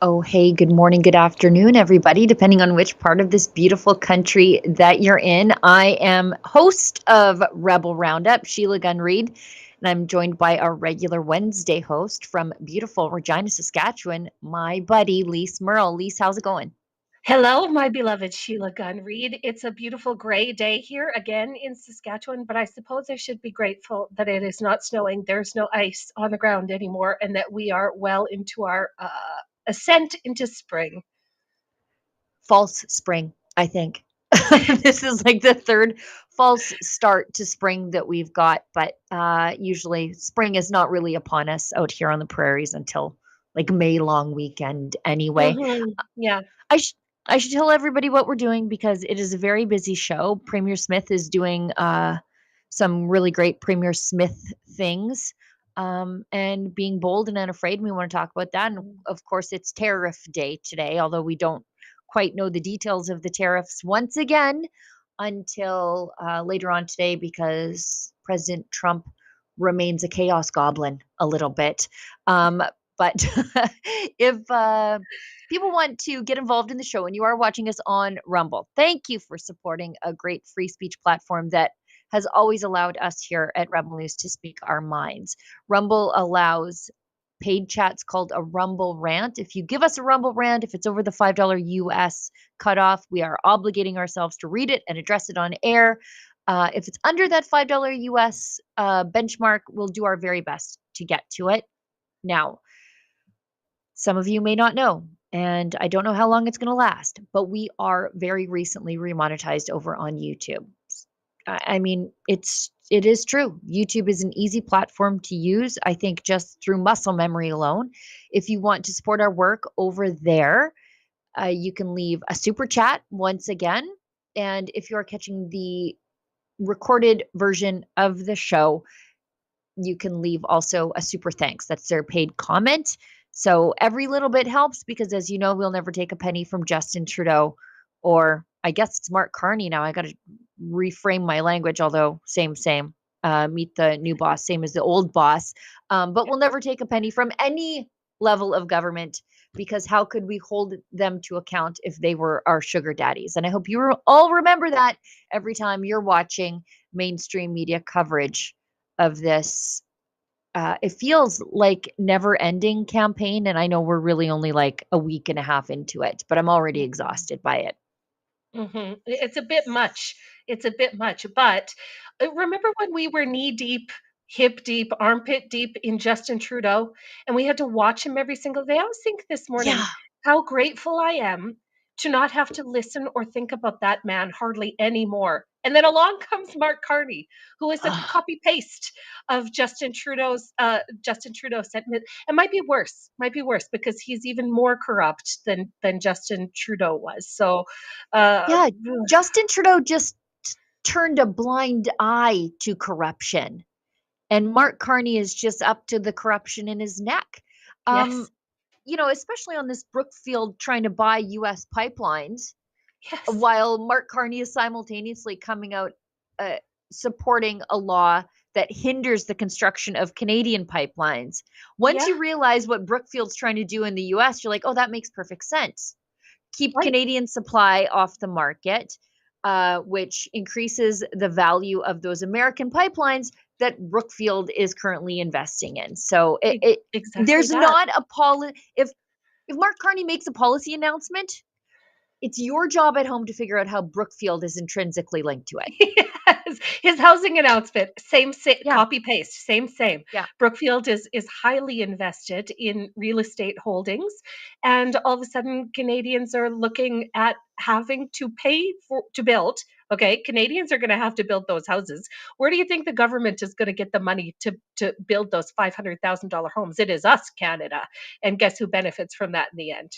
Oh, hey, good morning, good afternoon, everybody, depending on which part of this beautiful country that you're in. I am host of Rebel Roundup, Sheila Gunn Reid, and I'm joined by our regular Wednesday host from beautiful Regina, Saskatchewan, my buddy, Lise Merle. Lise, how's it going? Hello, my beloved Sheila Gunn Reid. It's a beautiful gray day here again in Saskatchewan, but I suppose I should be grateful that it is not snowing. There's no ice on the ground anymore, and that we are well into our ascent into spring. False spring, I think. This is like the third false start to spring that we've got, but usually spring is not really upon us out here on the prairies until like May long weekend anyway. Yeah. I sh I should tell everybody what we're doing because it is a very busy show. Premier Smith is doing some really great Premier Smith things. And being bold and unafraid, we want to talk about that. And of course, it's tariff day today, although we don't quite know the details of the tariffs once again until later on today because President Trump remains a chaos goblin a little bit. But if people want to get involved in the show and you are watching us on Rumble, thank you for supporting a great free speech platform that has always allowed us here at Rebel News to speak our minds. Rumble allows paid chats called a Rumble rant. If you give us a Rumble rant, if it's over the $5 US cutoff, we are obligating ourselves to read it and address it on air. If it's under that $5 US benchmark, we'll do our very best to get to it. Now, some of you may not know, and I don't know how long it's going to last, but we are very recently remonetized over on YouTube. I mean, it is true. YouTube is an easy platform to use. I think just through muscle memory alone. If you want to support our work over there, you can leave a super chat once again. And if you are catching the recorded version of the show, you can leave also a super thanks. That's their paid comment. So every little bit helps because, as you know, we'll never take a penny from Justin Trudeau, or I guess it's Mark Carney now. I got to reframe my language, although same. Meet the new boss, same as the old boss. But we'll never take a penny from any level of government because how could we hold them to account if they were our sugar daddies? And I hope you all remember that every time you're watching mainstream media coverage of this. It feels like never-ending campaign, and I know we're really only like a week and a half into it, but I'm already exhausted by it. It's a bit much. It's a bit much. But remember when we were knee deep, hip deep, armpit deep in Justin Trudeau, and we had to watch him every single day? I was thinking this morning Yeah. how grateful I am to not have to listen or think about that man hardly anymore. And then along comes Mark Carney, who is a Ugh. copy paste of Justin Trudeau's sentiment. It might be worse because he's even more corrupt than Justin Trudeau was. So, uh, Yeah, Justin Trudeau just turned a blind eye to corruption, and Mark Carney is just up to the corruption in his neck. Um, yes, Especially on this Brookfield trying to buy US pipelines, yes, while Mark Carney is simultaneously coming out uh, supporting a law that hinders the construction of Canadian pipelines. Once yeah, you realize what Brookfield's trying to do in the US, you're like, oh, that makes perfect sense. Keep right. Canadian supply off the market, which increases the value of those American pipelines that Brookfield is currently investing in. So Exactly there's that. not a policy. If Mark Carney makes a policy announcement, it's your job at home to figure out how Brookfield is intrinsically linked to it. Yes, his housing announcement, Yeah, copy paste, same. yeah. Brookfield is highly invested in real estate holdings, and all of a sudden, Canadians are looking at having to pay to build. Okay, Canadians are going to have to build those houses. Where do you think the government is going to get the money to build those $500,000 homes? It is us, Canada, and guess who benefits from that in the end?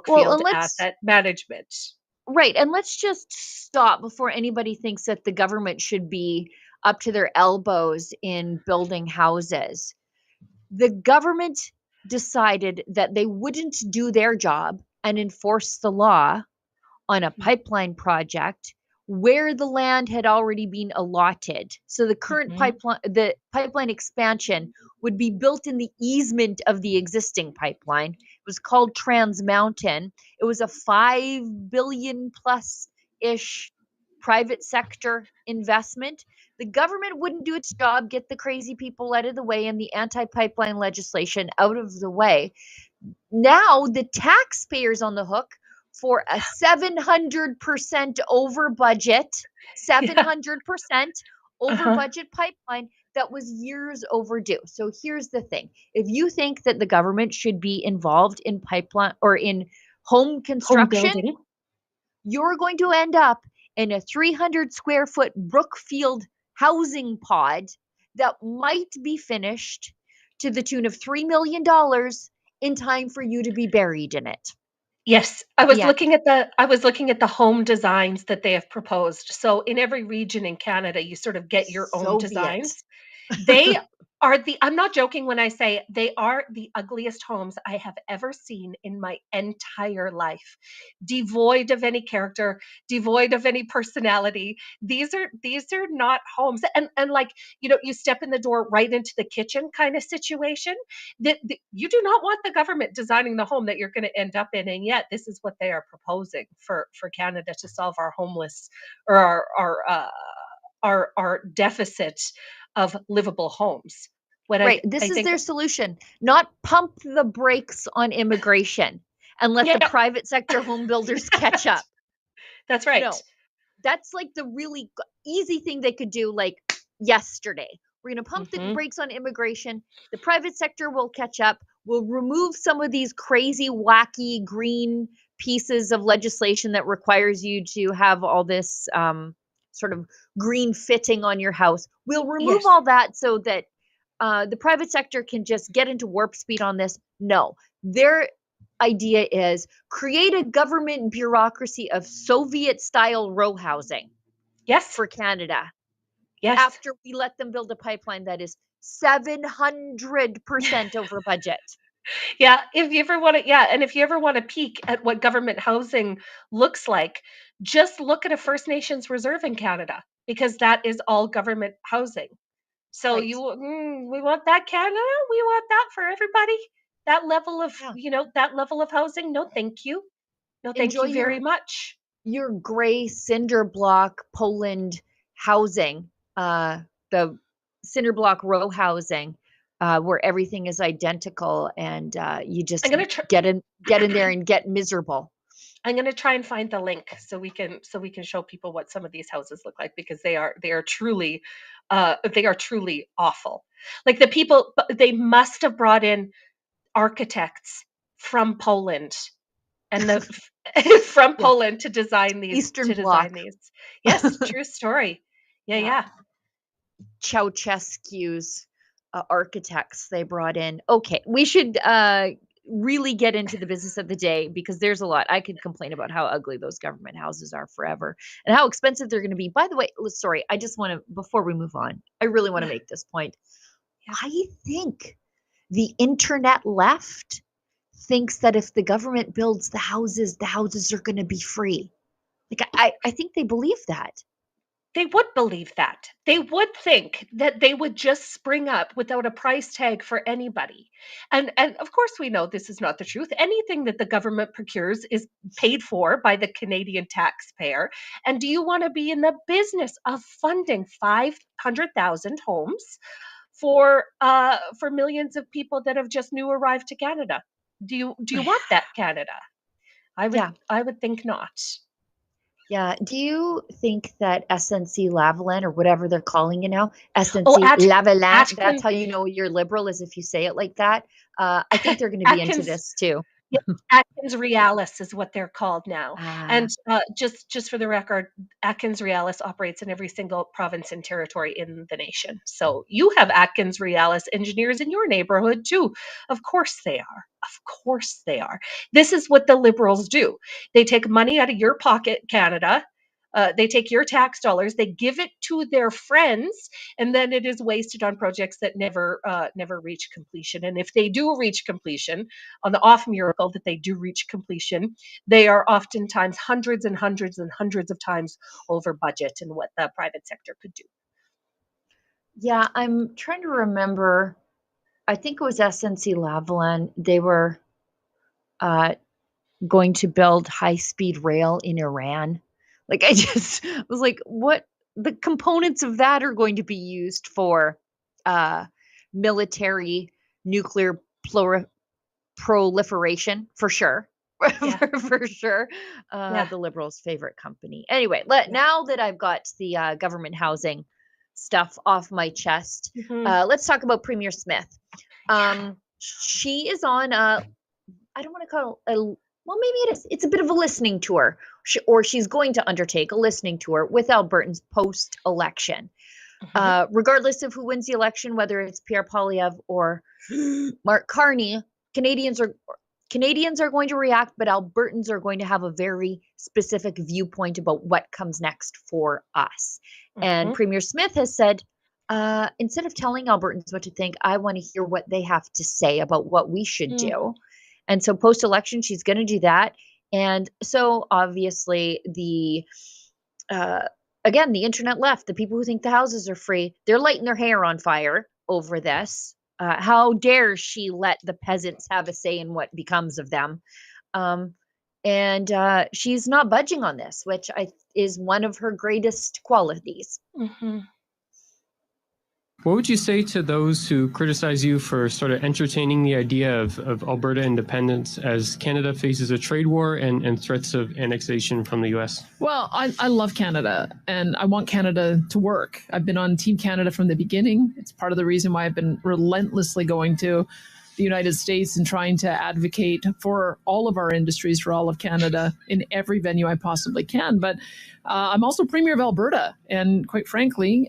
Well, Brookfield and let's Asset Management. right, and let's just stop before anybody thinks that the government should be up to their elbows in building houses. The government decided that they wouldn't do their job and enforce the law on a pipeline project where the land had already been allotted. So Mhm. the pipeline expansion would be built in the easement of the existing pipeline. It was called Trans Mountain. It was a 5 billion plus ish private sector investment. The government wouldn't do its job, get the crazy people out of the way and the anti pipeline legislation out of the way. Now the taxpayers on the hook for a 700% over budget, Yeah. 700% over Uh-huh. budget pipeline that was years overdue. So here's the thing. If you think that the government should be involved in pipeline or in home Home construction, building. you're going to end up in a 300 square foot Brookfield housing pod that might be finished to the tune of $3 million in time for you to be buried in it. Yes, The end. I was looking at the home designs that they have proposed. So in every region in Canada, you sort of get your own Soviet. designs. They I'm not joking when I say they are the ugliest homes I have ever seen in my entire life. Devoid of any character, devoid of any personality. These are not homes. And like, you step in the door right into the kitchen kind of situation. That you do not want the government designing the home that you're going to end up in, and yet this is what they are proposing for Canada to solve our homeless or our deficit of livable homes. What Right. I This is think, their solution. Not pump the brakes on immigration and let the yeah, private sector home builders catch up. that's right. No, that's like the really easy thing they could do like yesterday. We're going to pump the Hmm. brakes on immigration. The private sector will catch up. We'll remove some of these crazy, wacky green pieces of legislation that requires you to have all this sort of green fitting on your house. We'll remove Yes, all that so that the private sector can just get into warp speed on this. No, their idea is create a government bureaucracy of Soviet style row housing yes, for Canada yes. after we let them build a pipeline that is 700% over budget. Yeah, if you ever want to, yeah, and if you ever want to peek at what government housing looks like, just look at a First Nations reserve in Canada because that is all government housing. So Right. we want that, Canada. We want that for everybody. Yeah. That level of housing. No, thank you. No, thank Enjoy you very much. your gray cinder block Poland housing, the cinder block row housing, where everything is identical and you I'm just gonna try. get in there and get miserable. I'm gonna try and find the link so we can show people what some of these houses look like because they are truly awful. Like the people, they must have brought in architects from Poland and from Yeah. Poland to design these. Eastern Bloc. Yes, true story. Yeah, Yeah. yeah. Ceausescu's architects they brought in. Okay, we should really get into the business of the day because there's a lot. I could complain about how ugly those government houses are forever and how expensive they're going to be. By the way, sorry, I just want to, before we move on, I really want to Yeah. make this point. Yeah. I think the internet left thinks that if the government builds the houses are going to be free. Like I think they believe that. They would believe that. They would think that they would just spring up without a price tag for anybody. And of course we know this is not the truth. Anything that the government procures is paid for by the Canadian taxpayer. And do you want to be in the business of funding 500,000 homes for millions of people that have just new arrived to Canada? Do you want that, Canada? Yeah. I would think not. Yeah. Do you think that SNC Lavalin or whatever they're calling it now, Oh, SNC Lavalin, that's Atkins, how you know you're liberal is if you say it like that. I think they're going to be into Atkins this too. Yeah, Atkins Realis is what they're called now. Uh, And just for the record, Atkins Realis operates in every single province and territory in the nation. So you have Atkins Realis engineers in your neighborhood too. Of course they are. Of course they are. This is what the Liberals do. They take money out of your pocket, Canada. They take your tax dollars, they give it to their friends, and then it is wasted on projects that never reach completion. And if they do reach completion, on the off miracle that they do reach completion, they are oftentimes hundreds and hundreds and hundreds of times over budget and what the private sector could do. yeah, I'm trying to remember. I think it was SNC Lavalin. They were uh, going to build high-speed rail in Iran. Like I just was like, what the components of that are going to be used for uh military nuclear proliferation for sure. Yeah, For sure. yeah, The Liberals' favorite company. Anyway, yeah. now that I've got the government housing stuff off my chest, Hmm. let's talk about Premier Smith. Yeah. She is on I don't want to call it a, well, maybe it is. It's a bit of a listening tour, or she's going to undertake a listening tour with Albertans post-election. Hmm. Regardless of who wins the election, whether it's Pierre Poilievre or Mark Carney, Canadians are Canadians are going to react, but Albertans are going to have a very specific viewpoint about what comes next for us. And Hmm. Premier Smith has said, instead of telling Albertans what to think, I want to hear what they have to say about what we should Mm. do. And so post election, she's going to do that. And so obviously uh, again, the internet left, the people who think the houses are free, they're lighting their hair on fire over this. How dare she let the peasants have a say in what becomes of them? Um, and she's not budging on this, which is one of her greatest qualities. Hmm. What would you say to those who criticize you for sort of entertaining the idea of Alberta independence as Canada faces a trade war and threats of annexation from the US? Well, I love Canada and I want Canada to work. I've been on Team Canada from the beginning. It's part of the reason why I've been relentlessly going to the United States and trying to advocate for all of our industries, for all of Canada in every venue I possibly can. But I'm also Premier of Alberta. And quite frankly,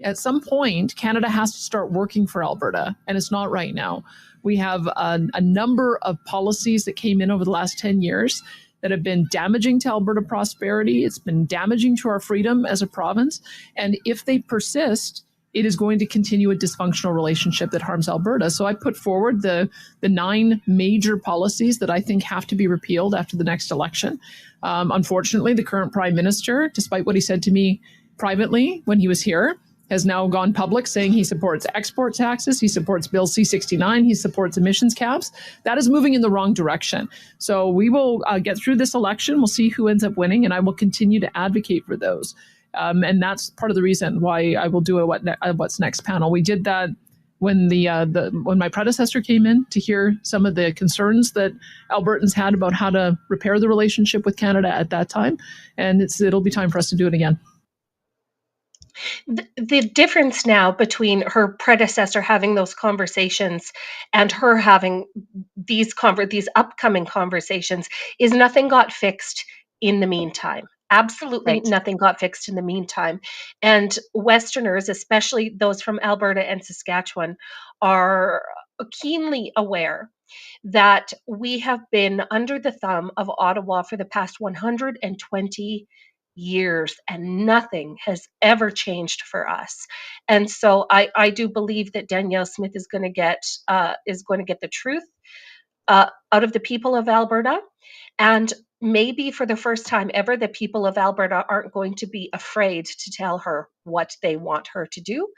at some point, Canada has to start working for Alberta, and it's not right now. We have a number of policies that came in over the last 10 years that have been damaging to Alberta prosperity. It's been damaging to our freedom as a province. And if they persist, it is going to continue a dysfunctional relationship that harms Alberta. So I put forward the 9 major policies that I think have to be repealed after the next election. Unfortunately, the current Prime Minister, despite what he said to me privately when he was here, has now gone public saying he supports export taxes, he supports Bill C-69, he supports emissions caps. That is moving in the wrong direction. So we will get through this election. We'll see who ends up winning, and I will continue to advocate for those. And that's part of the reason why I will do a What's Next panel. We did that when when my predecessor came in to hear some of the concerns that Albertans had about how to repair the relationship with Canada at that time. And it'll be time for us to do it again. The difference now between her predecessor having those conversations and her having these upcoming conversations is nothing got fixed in the meantime. Absolutely Right. nothing got fixed in the meantime. And Westerners, especially those from Alberta and Saskatchewan, are keenly aware that we have been under the thumb of Ottawa for the past 120 years, and nothing has ever changed for us. And so I do believe that Danielle Smith is going to get the truth out of the people of Alberta. And maybe for the first time ever, the people of Alberta aren't going to be afraid to tell her what they want her to do.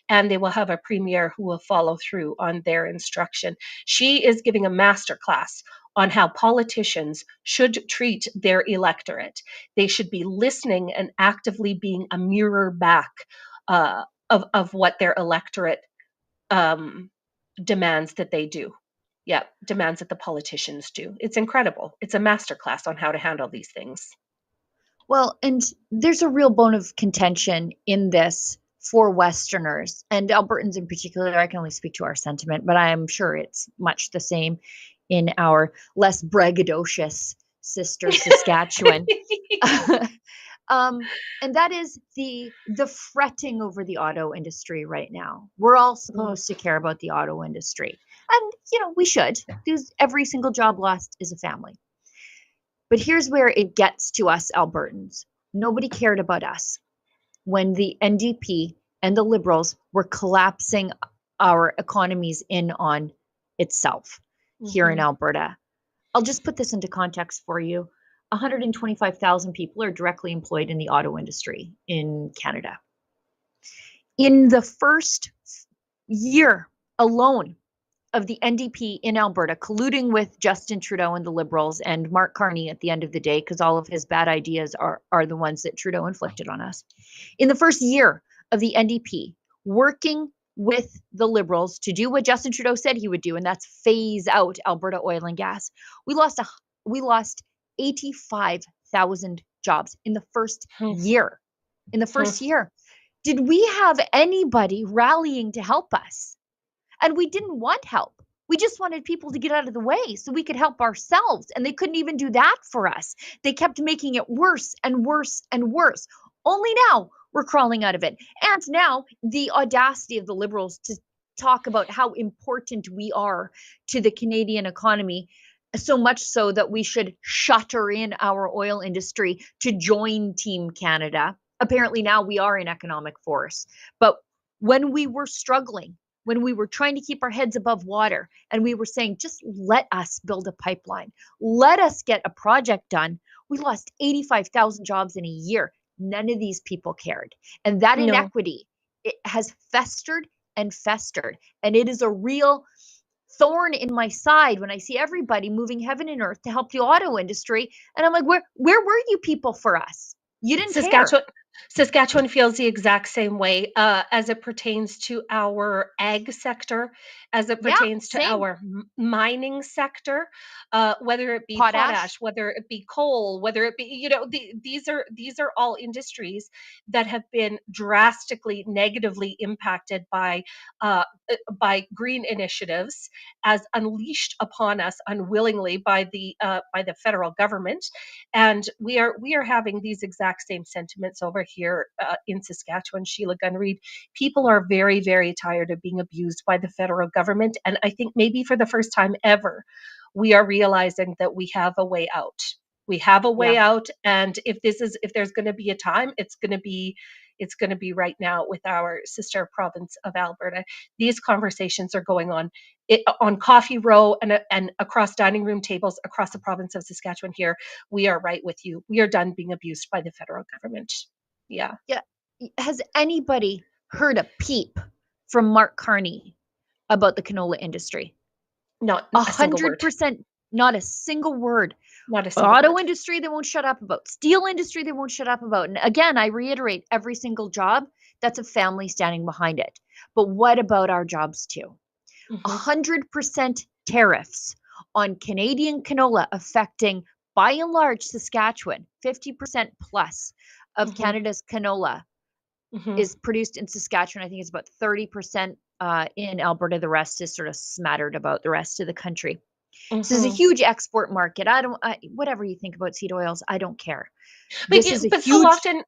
And they will have a premier who will follow through on their instruction. She is giving a master class on how politicians should treat their electorate. They should be listening and actively being a mirror back of what their electorate demands that they do. Yeah, demands that the politicians do. It's incredible. It's a masterclass on how to handle these things. Well, and there's a real bone of contention in this for Westerners and Albertans in particular. I can only speak to our sentiment, but I am sure it's much the same in our less braggadocious sister Saskatchewan. And that is the fretting over the auto industry right now. We're all supposed to care about the auto industry. And, we should, because every single job lost is a family. But here's where it gets to us Albertans. Nobody cared about us when the NDP and the Liberals were collapsing our economies in on itself here in Alberta. I'll just put this into context for you. 125,000 people are directly employed in the auto industry in Canada. In the first year alone of the NDP in Alberta, colluding with Justin Trudeau and the Liberals and Mark Carney at the end of the day, because all of his bad ideas are the ones that Trudeau inflicted on us. In the first year of the NDP, working with the Liberals to do what Justin Trudeau said he would do, and that's phase out Alberta oil and gas, we lost 85,000 jobs in the first year. In the first year. Did we have anybody rallying to help us? And we didn't want help. We just wanted people to get out of the way so we could help ourselves. And they couldn't even do that for us. They kept making it worse and worse and worse. Only now we're crawling out of it. And now the audacity of the Liberals to talk about how important we are to the Canadian economy, so much so that we should shutter in our oil industry to join Team Canada. Apparently now we are an economic force. But when we were struggling, when we were trying to keep our heads above water and we were saying, just let us build a pipeline, let us get a project done, we lost 85,000 jobs in a year. None of these people cared. And that inequity, it has festered and festered. And it is a real thorn in my side when I see everybody moving heaven and earth to help the auto industry. And I'm like, where were you people for us? You didn't care. Saskatchewan feels the exact same way as it pertains to our ag sector, as it pertains to our mining sector, whether it be potash, whether it be coal, whether it be, these are all industries that have been drastically negatively impacted by green initiatives as unleashed upon us unwillingly by the federal government. And we are having these exact same sentiments over here in Saskatchewan. Sheila Gunn-Reid, people are very, very tired of being abused by the federal government. And I think maybe for the first time ever, we are realizing that we have a way out. We have a way out. And if there's going to be a time, it's going to be right now with our sister province of Alberta. These conversations are going on Coffee Row and across dining room tables across the province of Saskatchewan here. We are right with you. We are done being abused by the federal government. Yeah. Has anybody heard a peep from Mark Carney about the canola industry? Not 100%. Not a single word. Not a single Auto word. industry, they won't shut up about. Steel industry, they won't shut up about. And again, I reiterate, every single job, that's a family standing behind it. But what about our jobs too? 100% tariffs on Canadian canola affecting, by and large, Saskatchewan, 50% plus of Canada's canola. Mhm. is produced in Saskatchewan. I think it's about 30% in Alberta. The rest is sort of smattered about the rest of the country. So there's a Mhm. huge export market. Whatever you think about seed oils, I don't care. But This is a but so huge. often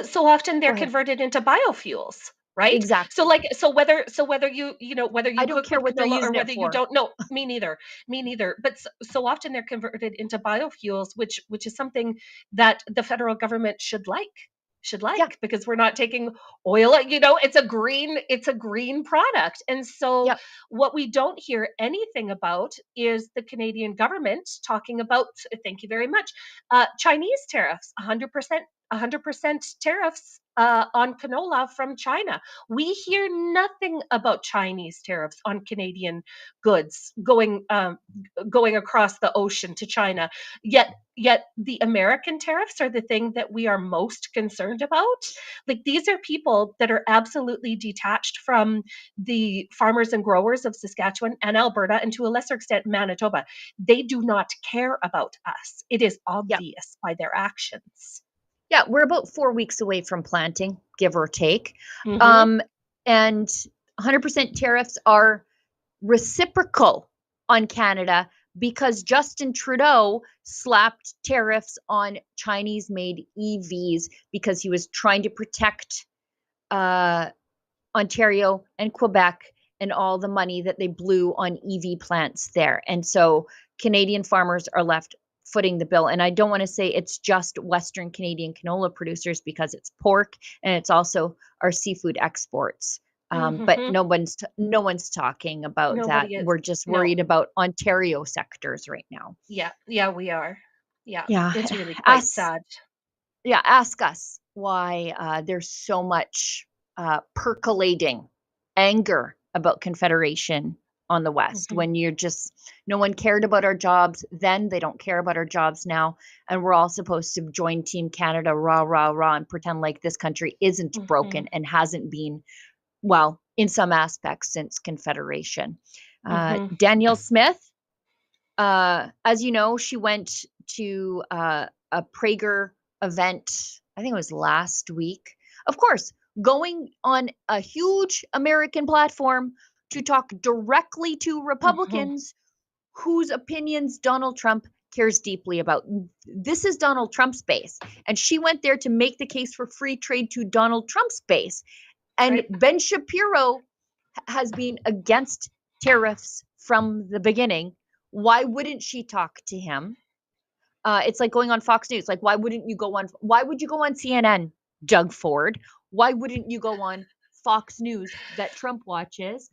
so often Go they're ahead. converted into biofuels, right? So Exactly. like so whether whether I you don't cook care with what they're canola or using it whether you for. don't, no, me neither, me neither. But so often they're converted into biofuels, which is something that the federal government Yeah. because we're not taking oil, it's a green product. And so Yep. what we don't hear anything about is the Canadian government talking about, thank you very much, Chinese tariffs, 100% tariffs on canola from China. We hear nothing about Chinese tariffs on Canadian goods going across the ocean to China. Yet the American tariffs are the thing that we are most concerned about. Like, these are people that are absolutely detached from the farmers and growers of Saskatchewan and Alberta, and to a lesser extent Manitoba. They do not care about us. It is Yeah. obvious by their actions. Yeah. We're about 4 weeks away from planting, give or take. Mm-hmm. And 100% tariffs are reciprocal on Canada because Justin Trudeau slapped tariffs on Chinese made EVs because he was trying to protect Ontario and Quebec and all the money that they blew on EV plants there. And so Canadian farmers are left footing the bill. And I don't want to say it's just Western Canadian canola producers, because it's pork and it's also our seafood exports. But Mm-hmm. no one's talking about that. Nobody is. We're just No. worried about Ontario sectors right now. Yeah, we are. Yeah, Yeah. it's really quite sad. Ask us why there's so much percolating anger about Confederation on the West, Mm-hmm. when no one cared about our jobs then, they don't care about our jobs now, and we're all supposed to join Team Canada, rah, rah, rah, and pretend like this country isn't Mm-hmm. broken and hasn't been, well, in some aspects, since Confederation. Mm-hmm. Danielle Smith, as you know, she went to a Prager event, I think it was last week. Of course, going on a huge American platform to talk directly to Mm-hmm. Republicans whose opinions Donald Trump cares deeply about. This is Donald Trump's base. And she went there to make the case for free trade to Donald Trump's base. And Right. Ben Shapiro has been against tariffs from the beginning. Why wouldn't she talk to him? It's like going on Fox News. Like, why would you go on CNN, Doug Ford? Why wouldn't you go on Fox News that Trump watches?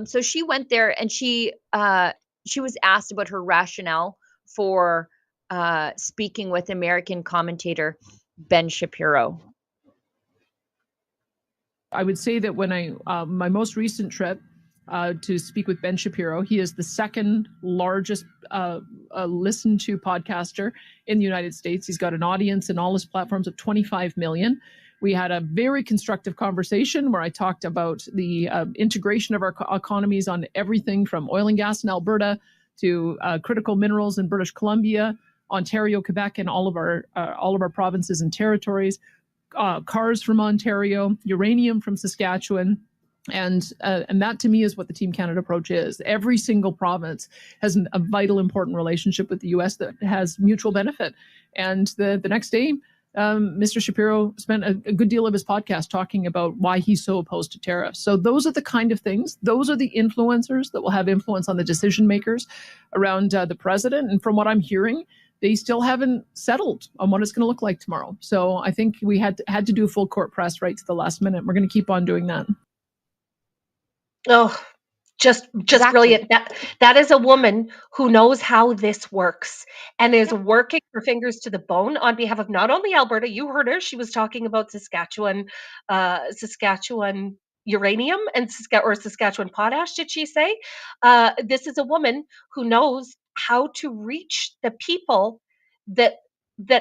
So she went there, and she was asked about her rationale for speaking with American commentator Ben Shapiro. I would say that when my most recent trip to speak with Ben Shapiro, he is the second largest listened to podcaster in the United States. He's got an audience in all his platforms of 25 million. We had a very constructive conversation where I talked about the integration of our economies on everything from oil and gas in Alberta to critical minerals in British Columbia, Ontario, Quebec, and all of our provinces and territories. Cars from Ontario, uranium from Saskatchewan. And that to me is what the Team Canada approach is. Every single province has a vital, important relationship with the U.S. that has mutual benefit. And the next day, Mr. Shapiro spent a good deal of his podcast talking about why he's so opposed to tariffs. So those are the kind of things, those are the influencers that will have influence on the decision makers around the president. And from what I'm hearing, they still haven't settled on what it's going to look like tomorrow. So I think we had to do a full court press right to the last minute. We're going to keep on doing that. Oh, just Exactly. brilliant. That is a woman who knows how this works and is working her fingers to the bone on behalf of not only Alberta. You heard her; she was talking about Saskatchewan uranium and Saskatchewan potash. Did she say? This is a woman who knows how to reach the people that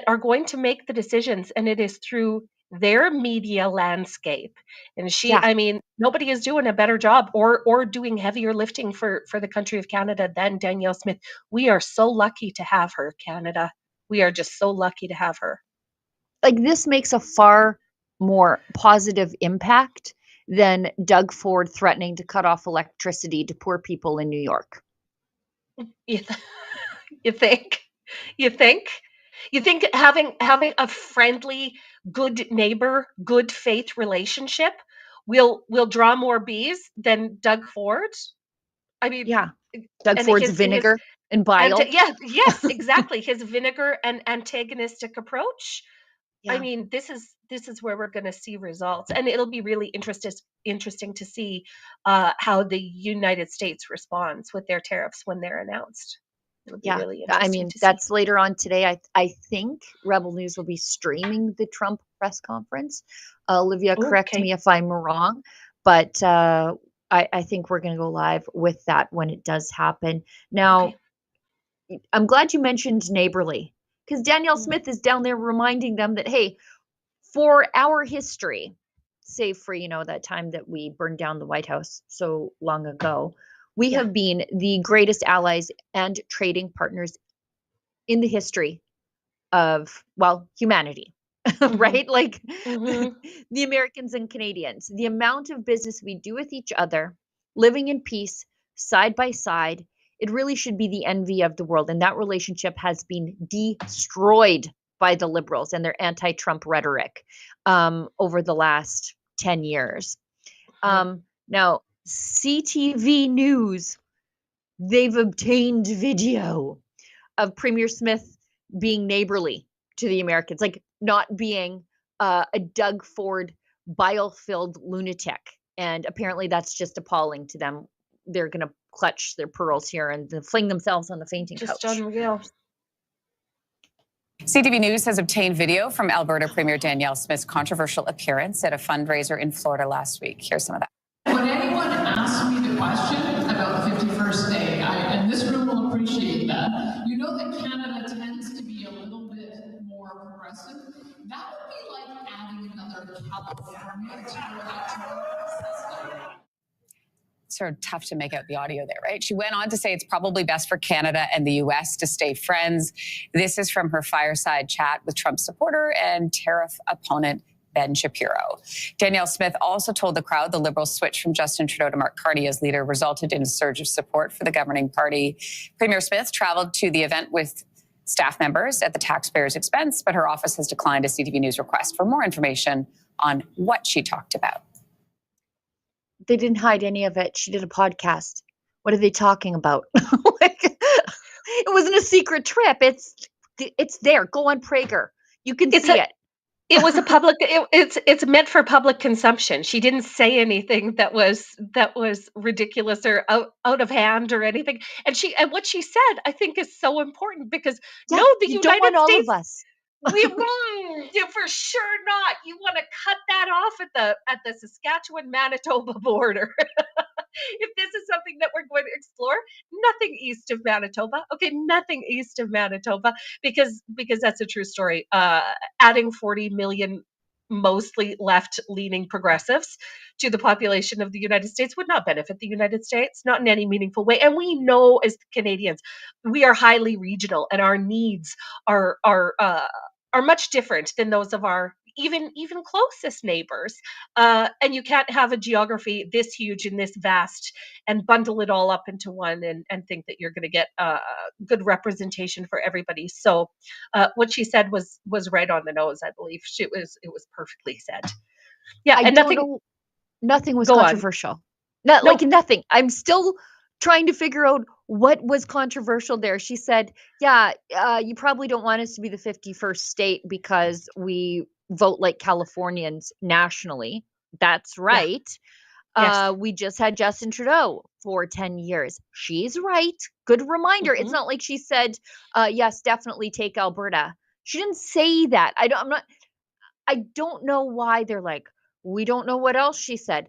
are going to make the decisions, and it is through their media landscape. And I mean, nobody is doing a better job or doing heavier lifting for the country of Canada than Danielle Smith. We are so lucky to have her, Canada. We are just so lucky to have her. Like, this makes a far more positive impact than Doug Ford threatening to cut off electricity to poor people in New York. You, th- you think? You think? You think having a friendly, good neighbor, good faith relationship will draw more bees than Doug Ford? I mean, Yeah. Doug and Ford's his vinegar and bile. yes, exactly. His vinegar and antagonistic approach. I Yeah. mean, this is where we're going to see results, and it'll be really interesting to see how the United States responds with their tariffs when they're announced. It'll be Yeah. really I interesting mean, to see. that's later on today. I think Rebel News will be streaming the Trump press conference. Olivia, correct Okay, me if I'm wrong, but I think we're going to go live with that when it does happen. okay. Now, I'm glad you mentioned neighborly because Danielle Mm, Smith is down there reminding them that, hey, for our history, save for, that time that we burned down the White House so long ago, we yeah. have been the greatest allies and trading partners in the history of, well, humanity, Mhm. right? Like Mhm. the Americans and Canadians, the amount of business we do with each other, living in peace, side by side, it really should be the envy of the world. And that relationship has been destroyed by the liberals and their anti Trump rhetoric over the last 10 years. Mhm. Now, CTV News, they've obtained video of Premier Smith being neighborly to the Americans, like not being a Doug Ford bile-filled lunatic. And apparently that's just appalling to them. They're going to clutch their pearls here and fling themselves on the fainting Just couch. unreal. CTV News has obtained video from Alberta Premier Danielle Smith's controversial appearance at a fundraiser in Florida last week. Here's some of that. When anyone asks me the question about the 51st day, and this room will appreciate that, you know that Canada tends to be a little bit more progressive. That would be like adding another California to your electoral system. Sort of tough to make out the audio there, right? She went on to say it's probably best for Canada and the US to stay friends. This is from her fireside chat with Trump supporter and tariff opponent Ben Shapiro. Danielle Smith also told the crowd the Liberals' switch from Justin Trudeau to Mark Carney as leader resulted in a surge of support for the governing party. Premier Smith traveled to the event with staff members at the taxpayers' expense, but her office has declined a CTV News request for more information on what she talked about. They didn't hide any of it. She did a podcast. What are they talking about? Like, it wasn't a secret trip. It's there. Go on Prager. You can It's see a it. It was a it's meant for public consumption. She didn't say anything that was ridiculous or out of hand or anything. And what she said, I think, is so important because Yeah, no, the you don't want United all of States, us. yeah, for sure not. You want to cut that off at the Saskatchewan Manitoba border. If this is something that we're going to explore, nothing east of Manitoba. Okay, nothing east of Manitoba because that's a true story. Adding 40 million mostly left-leaning progressives to the population of the United States would not benefit the United States, not in any meaningful way. And we know as Canadians, we are highly regional, and our needs are much different than those of our even closest neighbors. And you can't have a geography this huge and this vast and bundle it all up into one and think that you're going to get good representation for everybody. So what she said was right on the nose. I believe it was perfectly said. Yeah, I and don't nothing. know. Nothing was Go on. controversial. Not like No, nothing. I'm still trying to figure out what was controversial there. She said, "Yeah, you probably don't want us to be the 51st state because we vote like Californians nationally." That's yeah, right. yes. We just had Justin Trudeau for 10 years. She's right. Good reminder. It's Hmm. not like she said, yes, definitely take Alberta. She didn't say that. I don't know why they're like, we don't know what else she said.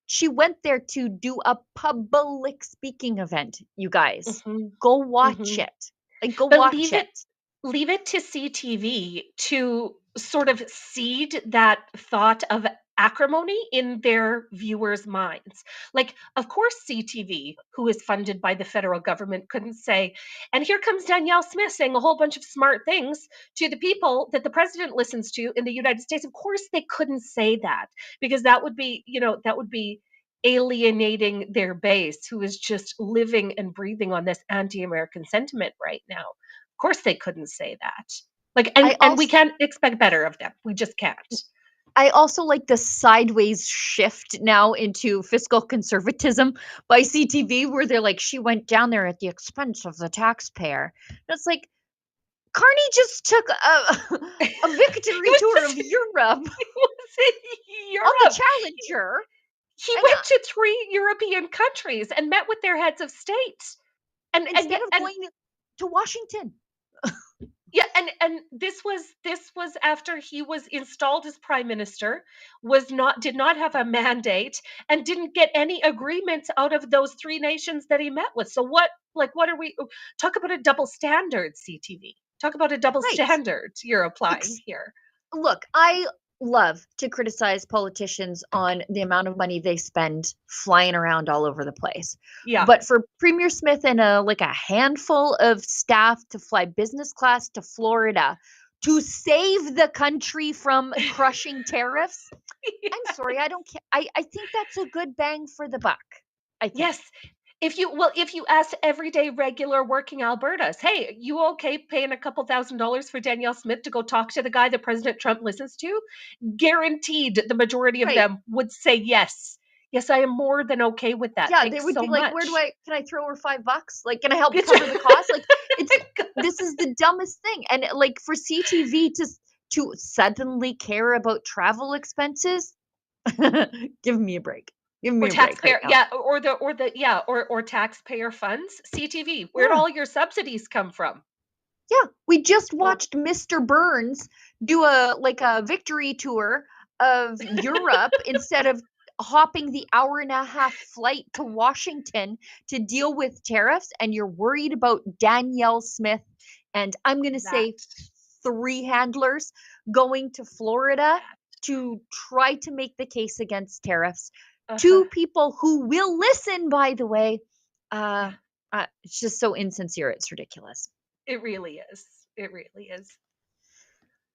She went there to do a public speaking event, you guys. Hmm. Go watch Hmm. it. Like, go But watch it. leave it to CTV to sort of seed that thought of acrimony in their viewers' minds. Like, of course, CTV, who is funded by the federal government, couldn't say, and here comes Danielle Smith saying a whole bunch of smart things to the people that the president listens to in the United States. Of course, they couldn't say that, because that would be, that would be alienating their base, who is just living and breathing on this anti-American sentiment right now. Of course, they couldn't say that. Like, and we can't expect better of them. We just can't. I also like the sideways shift now into fiscal conservatism by CTV, where they're like, she went down there at the expense of the taxpayer. And it's like, Carney just took a victory tour of Europe on the Challenger. He went to 3 European countries and met with their heads of state. And instead of going to Washington. Yeah, and this was after he was installed as prime minister, did not have a mandate, and didn't get any agreements out of those 3 nations that he met with. So what are we talk about a double standard, CTV? Talk about a double standard you're applying here. Look, I love to criticize politicians on the amount of money they spend flying around all over the place. Yeah. But for Premier Smith and a handful of staff to fly business class to Florida to save the country from crushing tariffs, I'm sorry, I don't care. I think that's a good bang for the buck. I think. Yes. If you ask everyday regular working Albertas, hey, you okay paying a couple $1,000s for Danielle Smith to go talk to the guy that President Trump listens to? Guaranteed the majority of them would say yes. Yes, I am more than okay with that. Yeah, Thanks they would so be like, much. can I throw her $5? Like, can I help cover the cost? Like, this is the dumbest thing. And like, for CTV to suddenly care about travel expenses, give me a break. Give me Or a taxpayer, break right yeah, or taxpayer funds. CTV, where'd all your subsidies come from? Yeah, we just watched Mr. Burns do a victory tour of Europe instead of hopping the hour-and-a-half flight to Washington to deal with tariffs, and you're worried about Danielle Smith and I'm going to say 3 handlers going to Florida to try to make the case against tariffs. 2 people who will listen, by the way. It's just so insincere. It's ridiculous. It really is. It really is.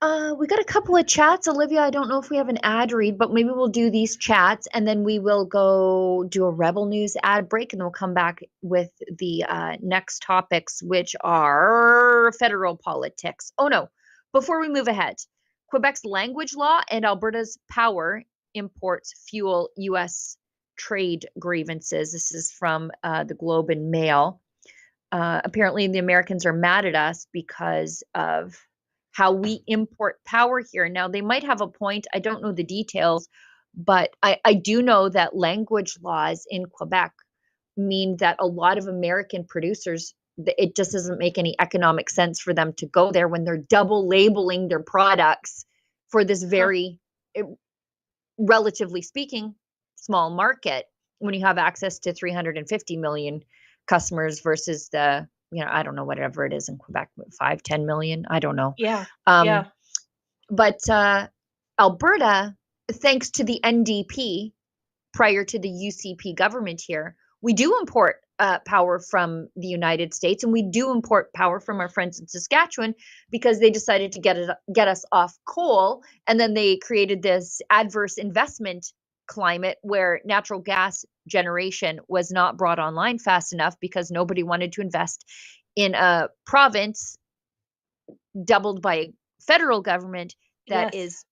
We got a couple of chats. Olivia, I don't know if we have an ad read, but maybe we'll do these chats and then we will go do a Rebel News ad break and then we'll come back with the next topics, which are federal politics. Oh no, before we move ahead, Quebec's language law and Alberta's power imports fuel U.S. trade grievances. This is from the Globe and Mail. Apparently the Americans are mad at us because of how we import power here. Now, they might have a point. I don't know the details, but I do know that language laws in Quebec mean that a lot of American producers, it just doesn't make any economic sense for them to go there when they're double labeling their products for this very, relatively speaking, small market when you have access to 350 million customers versus the, I don't know, whatever it is in Quebec, 5-10 million. I don't know. Yeah. But Alberta, thanks to the NDP, prior to the UCP government here, we do import power from the United States, and we do import power from our friends in Saskatchewan because they decided to get us off coal, and then they created this adverse investment climate where natural gas generation was not brought online fast enough because nobody wanted to invest in a province doubled by a federal government that is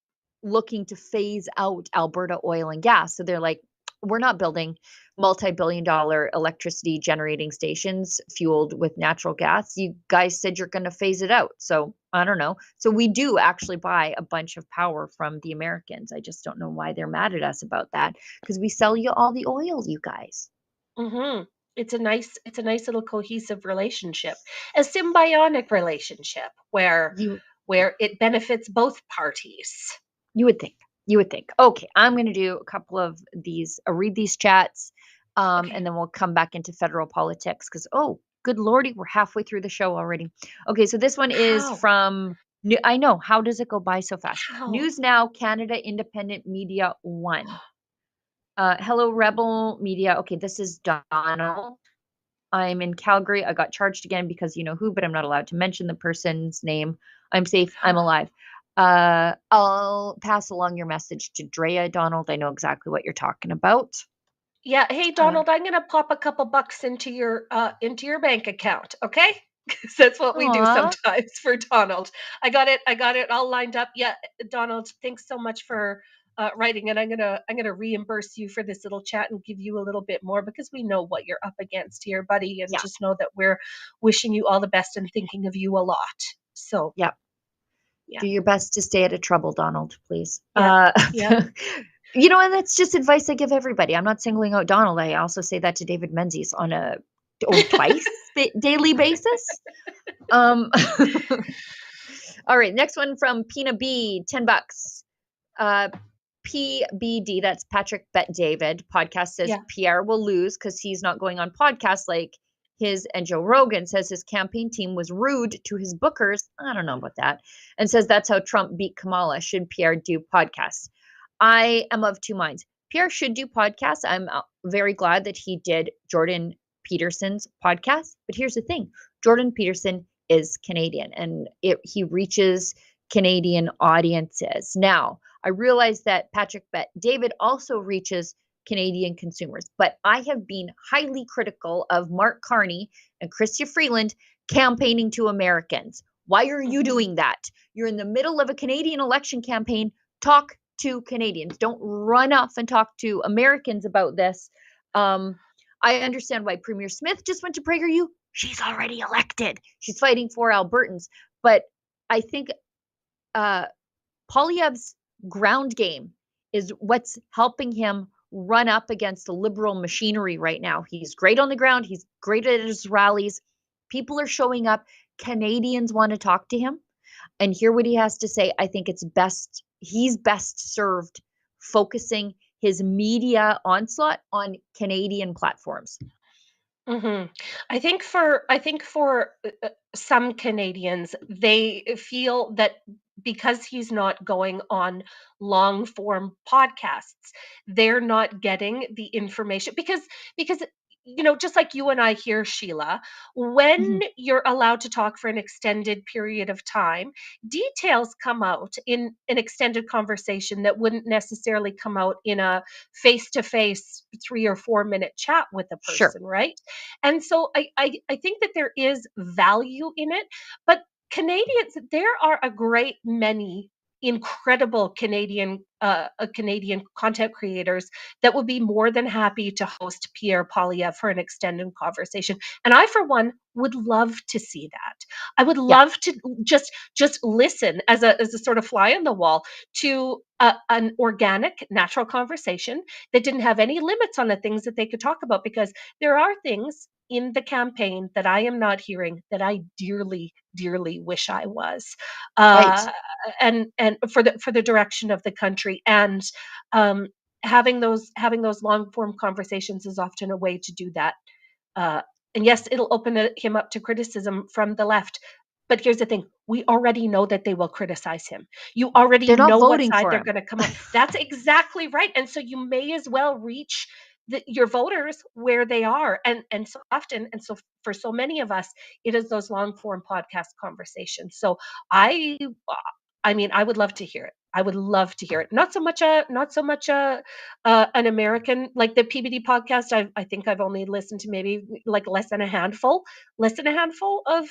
looking to phase out Alberta oil and gas. So they're like, we're not building multi-billion-dollar electricity generating stations fueled with natural gas. You guys said you're going to phase it out. So I don't know. So we do actually buy a bunch of power from the Americans. I just don't know why they're mad at us about that, because we sell you all the oil, you guys. Mm-hmm. It's a nice little cohesive relationship, a symbiotic relationship where it benefits both parties. You would think. Okay, I'm going to do a couple of these, read these chats, and then we'll come back into federal politics because, oh, good lordy, we're halfway through the show already. Okay, so this one is from I know. How does it go by so fast? How? News Now, Canada Independent Media 1. Hello, Rebel Media. Okay, this is Donald. I'm in Calgary. I got charged again because you know who, but I'm not allowed to mention the person's name. I'm safe. I'm alive. I'll pass along your message to Drea, Donald. I know exactly what you're talking about. Yeah. Hey, Donald, I'm gonna pop a couple bucks into your bank account, okay? 'Cause that's what we do Aw. sometimes for Donald. I got it all lined up. Yeah, Donald, thanks so much for writing, and I'm gonna reimburse you for this little chat and give you a little bit more because we know what you're up against here, buddy, and Yeah. just know that we're wishing you all the best and thinking of you a lot. So Yeah. Yeah. Do your best to stay out of trouble, Donald, please. Yeah. Yeah. You know, and that's just advice I give everybody. I'm not singling out Donald. I also say that to David Menzies on a twice daily basis. All right, next one from Pina B, $10. PBD, that's Patrick Bet David. Podcast says Yeah. Pierre will lose because he's not going on podcasts like his and Joe Rogan. Says his campaign team was rude to his bookers. I don't know about that. And says that's how Trump beat Kamala. Should Pierre do podcasts? I am of two minds. Pierre should do podcasts. I'm very glad that he did Jordan Peterson's podcast. But here's the thing. Jordan Peterson is Canadian and he reaches Canadian audiences. Now, I realize that Patrick Bet David also reaches Canadian consumers, but I have been highly critical of Mark Carney and Chrystia Freeland campaigning to Americans. Why are you doing that? You're in the middle of a Canadian election campaign. Talk to Canadians. Don't run off and talk to Americans about this. I understand why Premier Smith just went to PragerU. She's already elected. She's fighting for Albertans. But I think Poilievre's ground game is what's helping him run up against the liberal machinery right now. He's great on the ground. He's great at his rallies. People are showing up. Canadians want to talk to him and hear what he has to say. I think he's best served focusing his media onslaught on Canadian platforms. I think for some Canadians, they feel that because he's not going on long form podcasts, they're not getting the information because just like you and I here, Sheila, when you're allowed to talk for an extended period of time, details come out in an extended conversation that wouldn't necessarily come out in a face-to-face 3 or 4 minute chat with a Sure. person, right? And so I think that there is value in it, but Canadians, there are a great many incredible Canadian content creators that would be more than happy to host Pierre Poilievre for an extended conversation. And I, for one, would love to see that. I would love to just listen as a sort of fly on the wall to an organic, natural conversation that didn't have any limits on the things that they could talk about, because there are things in the campaign that I am not hearing that I dearly, dearly wish I was, Right. and for the direction of the country. And having those long form conversations is often a way to do that. And yes, it'll open him up to criticism from the left. But here's the thing: we already know that they will criticize him. You already They're not know what voting side for they're him. going to come on. That's exactly right. And so you may as well reach your voters where they are. And so often, and so for so many of us, it is those long form podcast conversations. So I mean, I would love to hear it. I would love to hear it. Not so much an American, like the PBD podcast. I think I've only listened to maybe like less than a handful of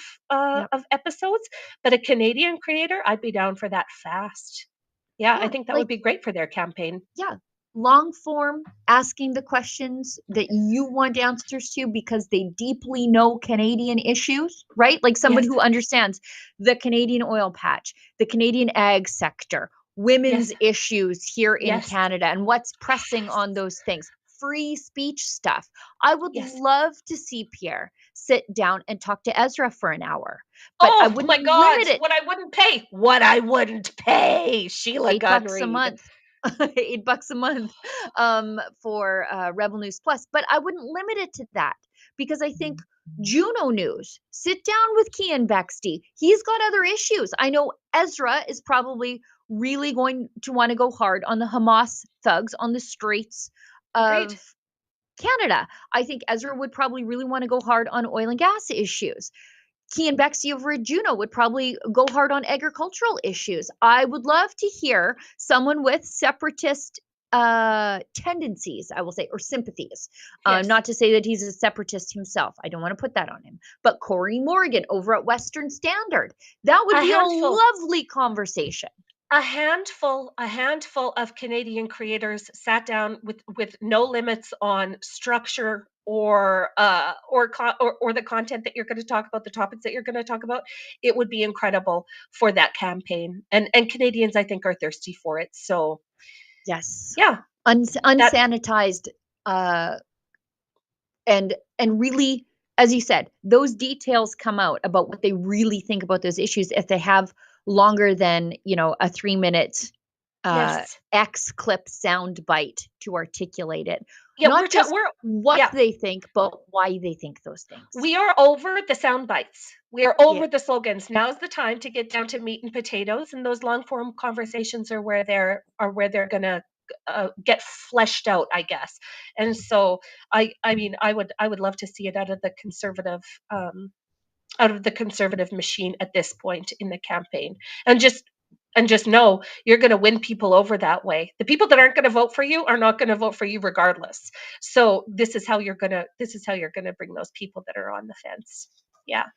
episodes. But a Canadian creator, I'd be down for that fast. Yeah, I think that would be great for their campaign. Yeah, long form, asking the questions that you want answers to because they deeply know Canadian issues, right? Like somebody who understands the Canadian oil patch, the Canadian ag sector, women's issues here in Canada, and what's pressing on those things. Free speech stuff. I would love to see Pierre sit down and talk to Ezra for an hour. But I wouldn't my God, limit it. What I wouldn't pay, Sheila $8 Gunreed. a month. $8 a month for Rebel News Plus. But I wouldn't limit it to that because I think Juno News, sit down with Kian Bexty. He's got other issues. I know Ezra is probably really going to want to go hard on the Hamas thugs on the streets Agreed. of Canada. I think Ezra would probably really want to go hard on oil and gas issues. Kian Bexty over at Juno would probably go hard on agricultural issues. I would love to hear someone with separatist tendencies, I will say, or sympathies. Yes. Not to say that he's a separatist himself. I don't want to put that on him. But Corey Morgan over at Western Standard, that would be a lovely conversation. A handful of Canadian creators sat down with no limits on structure or the content that you're going to talk about, the topics that you're going to talk about. It would be incredible for that campaign, and Canadians, I think, are thirsty for it. So yes, yeah, unsanitized, and really, as you said, those details come out about what they really think about those issues if they have longer than, a 3-minute yes. X clip sound bite to articulate it. Yeah, Not just what yeah. they think, but why they think those things. We are over the sound bites. We are over the slogans. Now's the time to get down to meat and potatoes, and those long form conversations are where they're gonna get fleshed out, I guess. And so I mean I would love to see it out of the conservative machine at this point in the campaign, and just know you're going to win people over that way. The people that aren't going to vote for you are not going to vote for you regardless. So this is how you're going to bring those people that are on the fence. Yeah.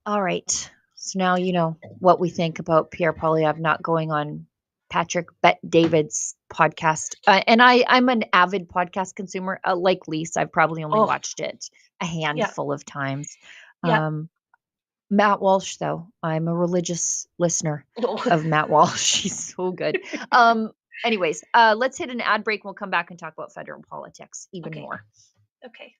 All right. So now you know what we think about Pierre Poilievre not going on Patrick Bet-David's podcast. And I'm an avid podcast consumer. Like Lise, I've probably only watched it a handful of times. Yeah. Matt Walsh, though, I'm a religious listener of Matt Walsh. He's so good. Anyways, let's hit an ad break. We'll come back and talk about federal politics even more. Okay.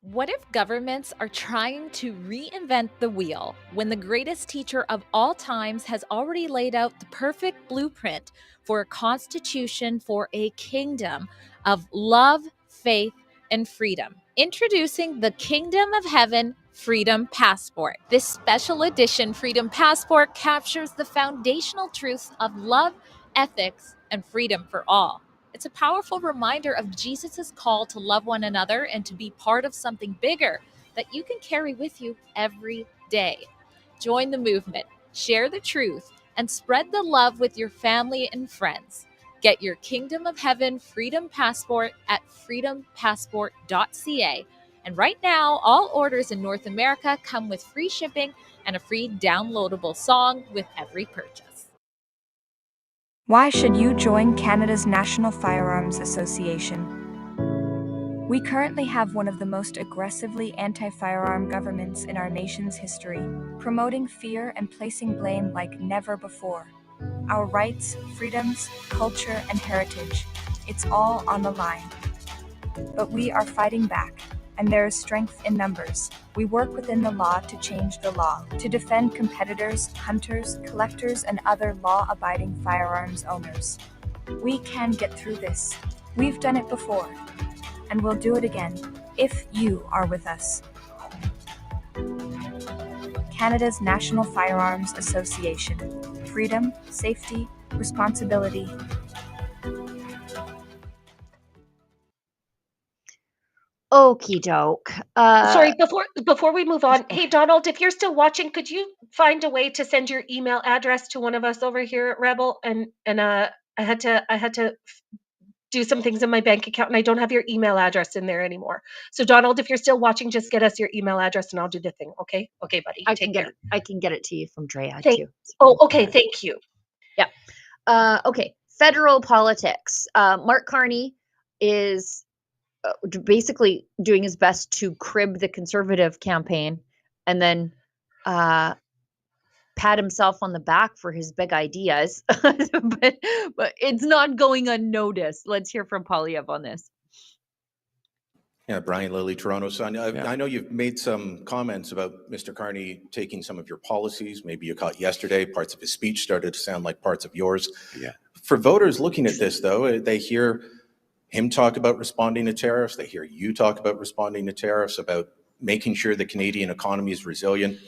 What if governments are trying to reinvent the wheel when the greatest teacher of all times has already laid out the perfect blueprint for a constitution for a kingdom of love, faith, and freedom? Introducing the Kingdom of Heaven Freedom Passport. This special edition Freedom Passport captures the foundational truths of love, ethics, and freedom for all. It's a powerful reminder of Jesus' call to love one another and to be part of something bigger that you can carry with you every day. Join the movement, share the truth, and spread the love with your family and friends. Get your Kingdom of Heaven Freedom Passport at freedompassport.ca. And right now, all orders in North America come with free shipping and a free downloadable song with every purchase. Why should you join Canada's National Firearms Association? We currently have one of the most aggressively anti-firearm governments in our nation's history, promoting fear and placing blame like never before. Our rights, freedoms, culture, and heritage, it's all on the line. But we are fighting back, and there is strength in numbers. We work within the law to change the law, to defend competitors, hunters, collectors, and other law-abiding firearms owners. We can get through this. We've done it before, and we'll do it again, if you are with us. Canada's National Firearms Association. Freedom, safety, responsibility. Okie doke. Sorry, before we move on, hey Donald, if you're still watching, could you find a way to send your email address to one of us over here at Rebel? And I had to do some things in my bank account, and I don't have your email address in there anymore. So Donald, if you're still watching, just get us your email address, and I'll do the thing. Okay, buddy. I can get it to you from Drea too. Oh, okay. Thank you. Yeah. Okay. Federal politics. Mark Carney is basically doing his best to crib the Conservative campaign and then pat himself on the back for his big ideas. but it's not going unnoticed. Let's hear from Poilievre on this. Yeah, Brian Lilly, Toronto Sun. I know you've made some comments about Mr. Carney taking some of your policies. Maybe you caught yesterday, parts of his speech started to sound like parts of yours. Yeah. For voters looking at this, though, they hear him talk about responding to tariffs. They hear you talk about responding to tariffs, about making sure the Canadian economy is resilient.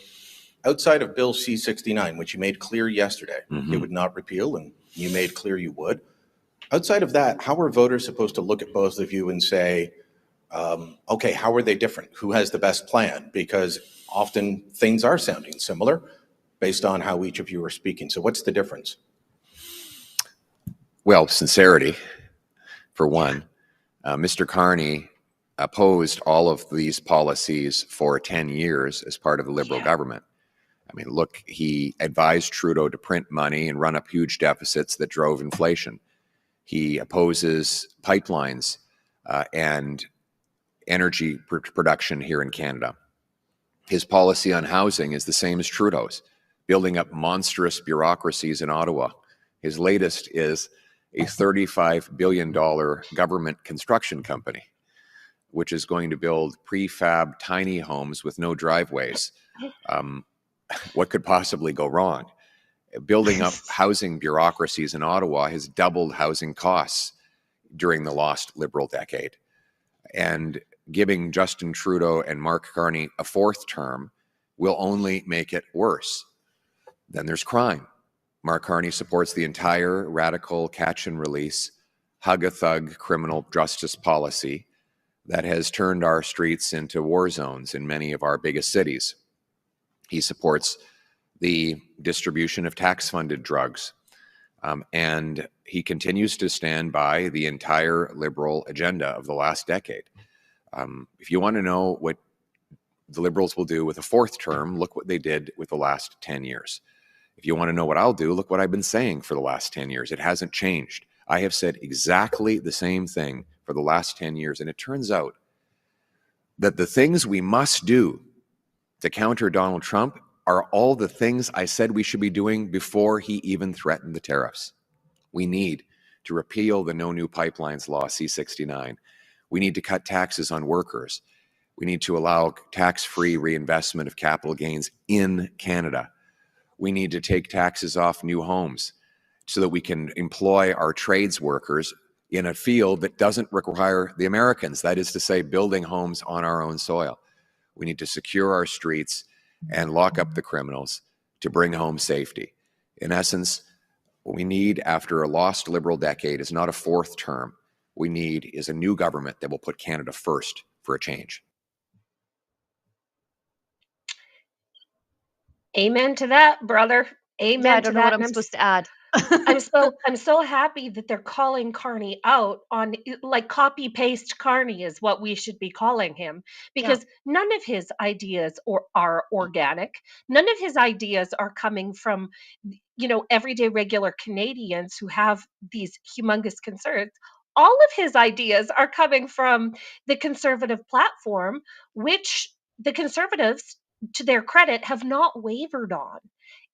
Outside of Bill C-69, which you made clear yesterday, it would not repeal, and you made clear you would. Outside of that, how are voters supposed to look at both of you and say, okay, how are they different? Who has the best plan? Because often things are sounding similar based on how each of you are speaking. So what's the difference? Well, sincerity, for one. Mr. Carney opposed all of these policies for 10 years as part of the Liberal government. I mean, look, he advised Trudeau to print money and run up huge deficits that drove inflation. He opposes pipelines and energy production here in Canada. His policy on housing is the same as Trudeau's, building up monstrous bureaucracies in Ottawa. His latest is a $35 billion government construction company, which is going to build prefab tiny homes with no driveways. What could possibly go wrong? Building up housing bureaucracies in Ottawa has doubled housing costs during the lost Liberal decade. And giving Justin Trudeau and Mark Carney a fourth term will only make it worse. Then there's crime. Mark Carney supports the entire radical catch and release, hug-a-thug criminal justice policy that has turned our streets into war zones in many of our biggest cities. He supports the distribution of tax-funded drugs. And he continues to stand by the entire Liberal agenda of the last decade. If you want to know what the Liberals will do with a fourth term, look what they did with the last 10 years. If you want to know what I'll do, look what I've been saying for the last 10 years. It hasn't changed. I have said exactly the same thing for the last 10 years. And it turns out that the things we must do to counter Donald Trump are all the things I said we should be doing before he even threatened the tariffs. We need to repeal the No New Pipelines Law, C-69. We need to cut taxes on workers. We need to allow tax-free reinvestment of capital gains in Canada. We need to take taxes off new homes so that we can employ our trades workers in a field that doesn't require the Americans, that is to say, building homes on our own soil. We need to secure our streets and lock up the criminals to bring home safety. In essence, what we need after a lost Liberal decade is not a fourth term. We need is a new government that will put Canada first for a change. Amen to that, brother. Amen Yeah, I to don't know that. what I'm supposed to add. I'm so happy that they're calling Carney out on, like, copy paste Carney is what we should be calling him, because none of his ideas are organic. None of his ideas are coming from, everyday regular Canadians who have these humongous concerns. All of his ideas are coming from the Conservative platform, which the Conservatives, to their credit, have not wavered on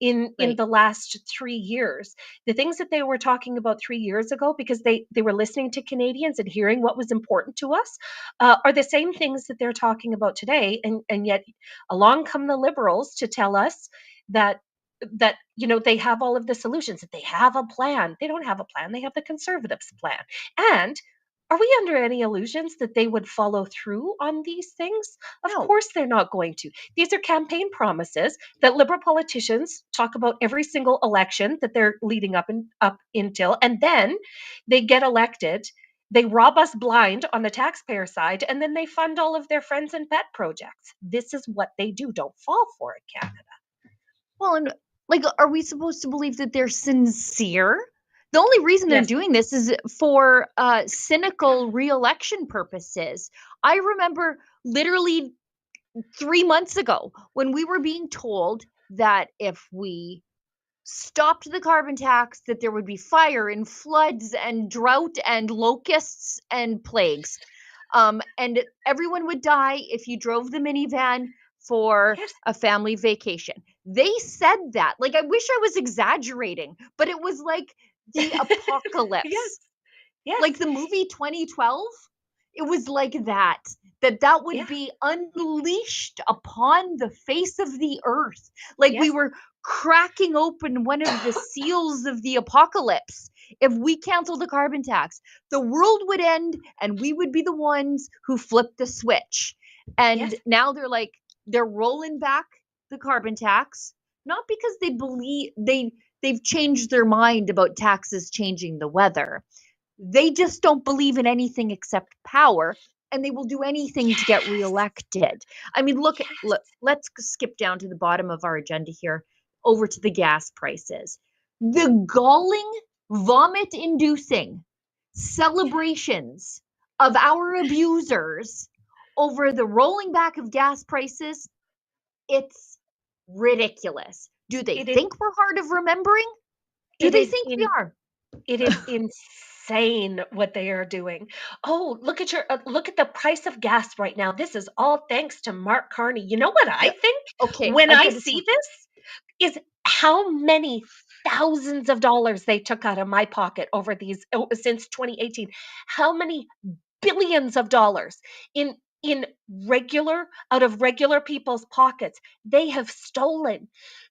in the last 3 years. The things that they were talking about 3 years ago, because they were listening to Canadians and hearing what was important to us, are the same things that they're talking about today. And yet along come the Liberals to tell us that they have all of the solutions, that they have a plan. They don't have a plan. They have the Conservatives' plan. And are we under any illusions that they would follow through on these things? Of course they're not going to. These are campaign promises that Liberal politicians talk about every single election that they're leading up until, and then they get elected. They rob us blind on the taxpayer side, and then they fund all of their friends and pet projects. This is what they do. Don't fall for it, Canada. Well, and are we supposed to believe that they're sincere? The only reason they're doing this is for cynical re-election purposes. I remember literally 3 months ago when we were being told that if we stopped the carbon tax, that there would be fire and floods and drought and locusts and plagues. And everyone would die if you drove the minivan for a family vacation. They said that. I wish I was exaggerating, but it was like the apocalypse. Yes. Like the movie 2012, it was like that would be unleashed upon the face of the earth. We were cracking open one of the seals of the apocalypse. If we canceled the carbon tax, the world would end and we would be the ones who flipped the switch. And Yes. now they're rolling back the carbon tax, not because they believe they've changed their mind about taxes changing the weather. They just don't believe in anything except power, and they will do anything to get reelected. I mean, look, let's skip down to the bottom of our agenda here, over to the gas prices. The galling, vomit-inducing celebrations of our abusers over the rolling back of gas prices, it's ridiculous. Do they think we're hard of remembering? Do they think we are? It is insane what they are doing. Oh, look at the price of gas right now. This is all thanks to Mark Carney. You know what I think? Okay, When I'm I gonna see this is how many thousands of dollars they took out of my pocket over since 2018. How many billions of dollars in out of regular people's pockets they have stolen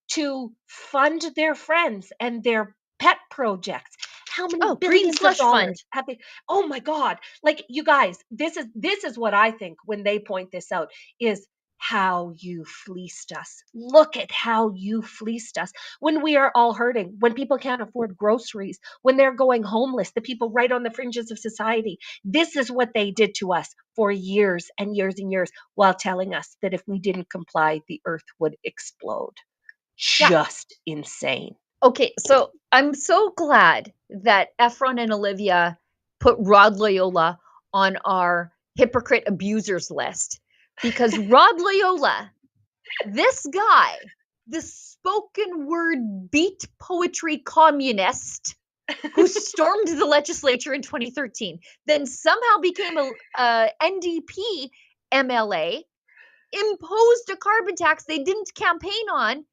to fund their friends and their pet projects. How many Green billions of slush fund. dollars have they? Oh my God. Like, you guys, this is what I think when they point this out, is how you fleeced us. Look at how you fleeced us when we are all hurting, when people can't afford groceries, when they're going homeless, the people right on the fringes of society. This is what they did to us for years and years and years, while telling us that if we didn't comply, the earth would explode. Just insane. Okay, so I'm so glad that Efron and Olivia put Rod Loyola on our hypocrite abusers list, because Rod Loyola, this guy, the spoken word beat poetry communist who stormed the legislature in 2013, then somehow became a NDP MLA, imposed a carbon tax they didn't campaign on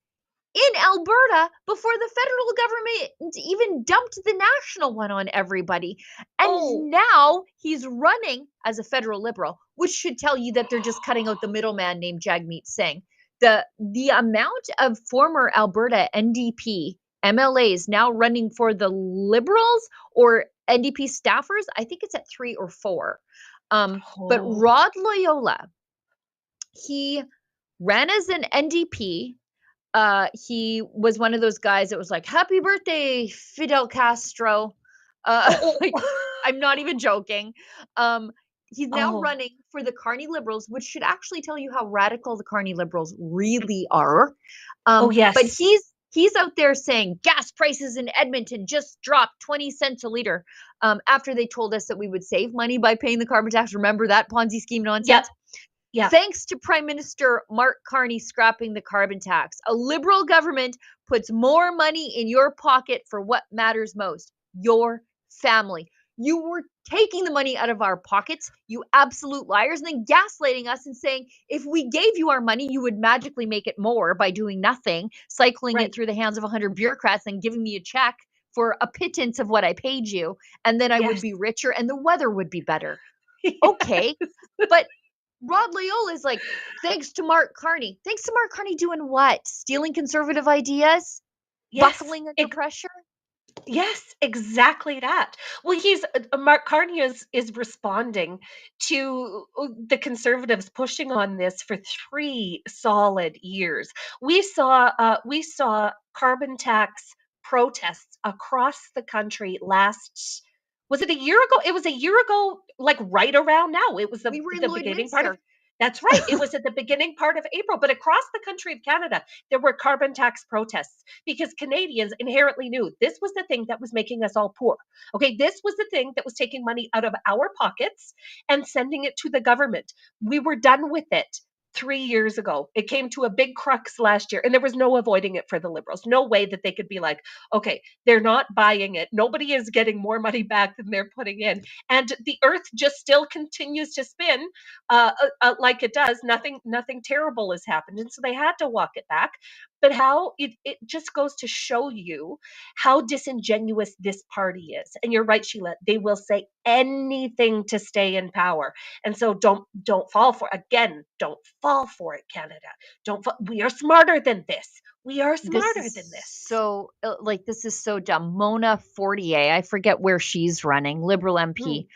in Alberta before the federal government even dumped the national one on everybody. And now he's running as a federal Liberal, which should tell you that they're just cutting out the middleman named Jagmeet Singh. The amount of former Alberta NDP MLAs now running for the Liberals or NDP staffers, I think it's at 3 or 4. But Rod Loyola, he ran as an NDP. He was one of those guys that was like, "Happy birthday, Fidel Castro." Like, I'm not even joking. He's now running for the Carney Liberals, which should actually tell you how radical the Carney Liberals really are. Yes. But he's out there saying gas prices in Edmonton just dropped 20 cents a liter after they told us that we would save money by paying the carbon tax. Remember that Ponzi scheme nonsense? Yeah. Thanks to Prime Minister Mark Carney scrapping the carbon tax, a Liberal government puts more money in your pocket for what matters most, your family. You were taking the money out of our pockets, you absolute liars, and then gaslighting us and saying if we gave you our money, you would magically make it more by doing nothing, cycling it through the hands of 100 bureaucrats and giving me a check for a pittance of what I paid you, and then I would be richer and the weather would be better. Okay, but Rod Loyola is like, thanks to Mark Carney. Thanks to Mark Carney doing what? Stealing conservative ideas? Buckling under pressure? Yes, exactly that. Well, Mark Carney is responding to the Conservatives pushing on this for 3 solid years. We saw carbon tax protests across the country was it a year ago? It was a year ago, like right around now. It was the beginning part of. That's right. It was at the beginning part of April, but across the country of Canada, there were carbon tax protests because Canadians inherently knew this was the thing that was making us all poor. Okay, this was the thing that was taking money out of our pockets and sending it to the government. We were done with it 3 years ago. It came to a big crux last year, and there was no avoiding it for the Liberals. No way that they could be like, okay, they're not buying it. Nobody is getting more money back than they're putting in. And the earth just still continues to spin like it does. Nothing terrible has happened. And so they had to walk it back. but how it just goes to show you how disingenuous this party is. And you're right, Sheila, they will say anything to stay in power. And so don't fall for it. Again, don't fall for it, Canada. We are smarter than this. We are smarter than this. So like, this is so dumb. Mona Fortier, I forget where she's running, Liberal MP.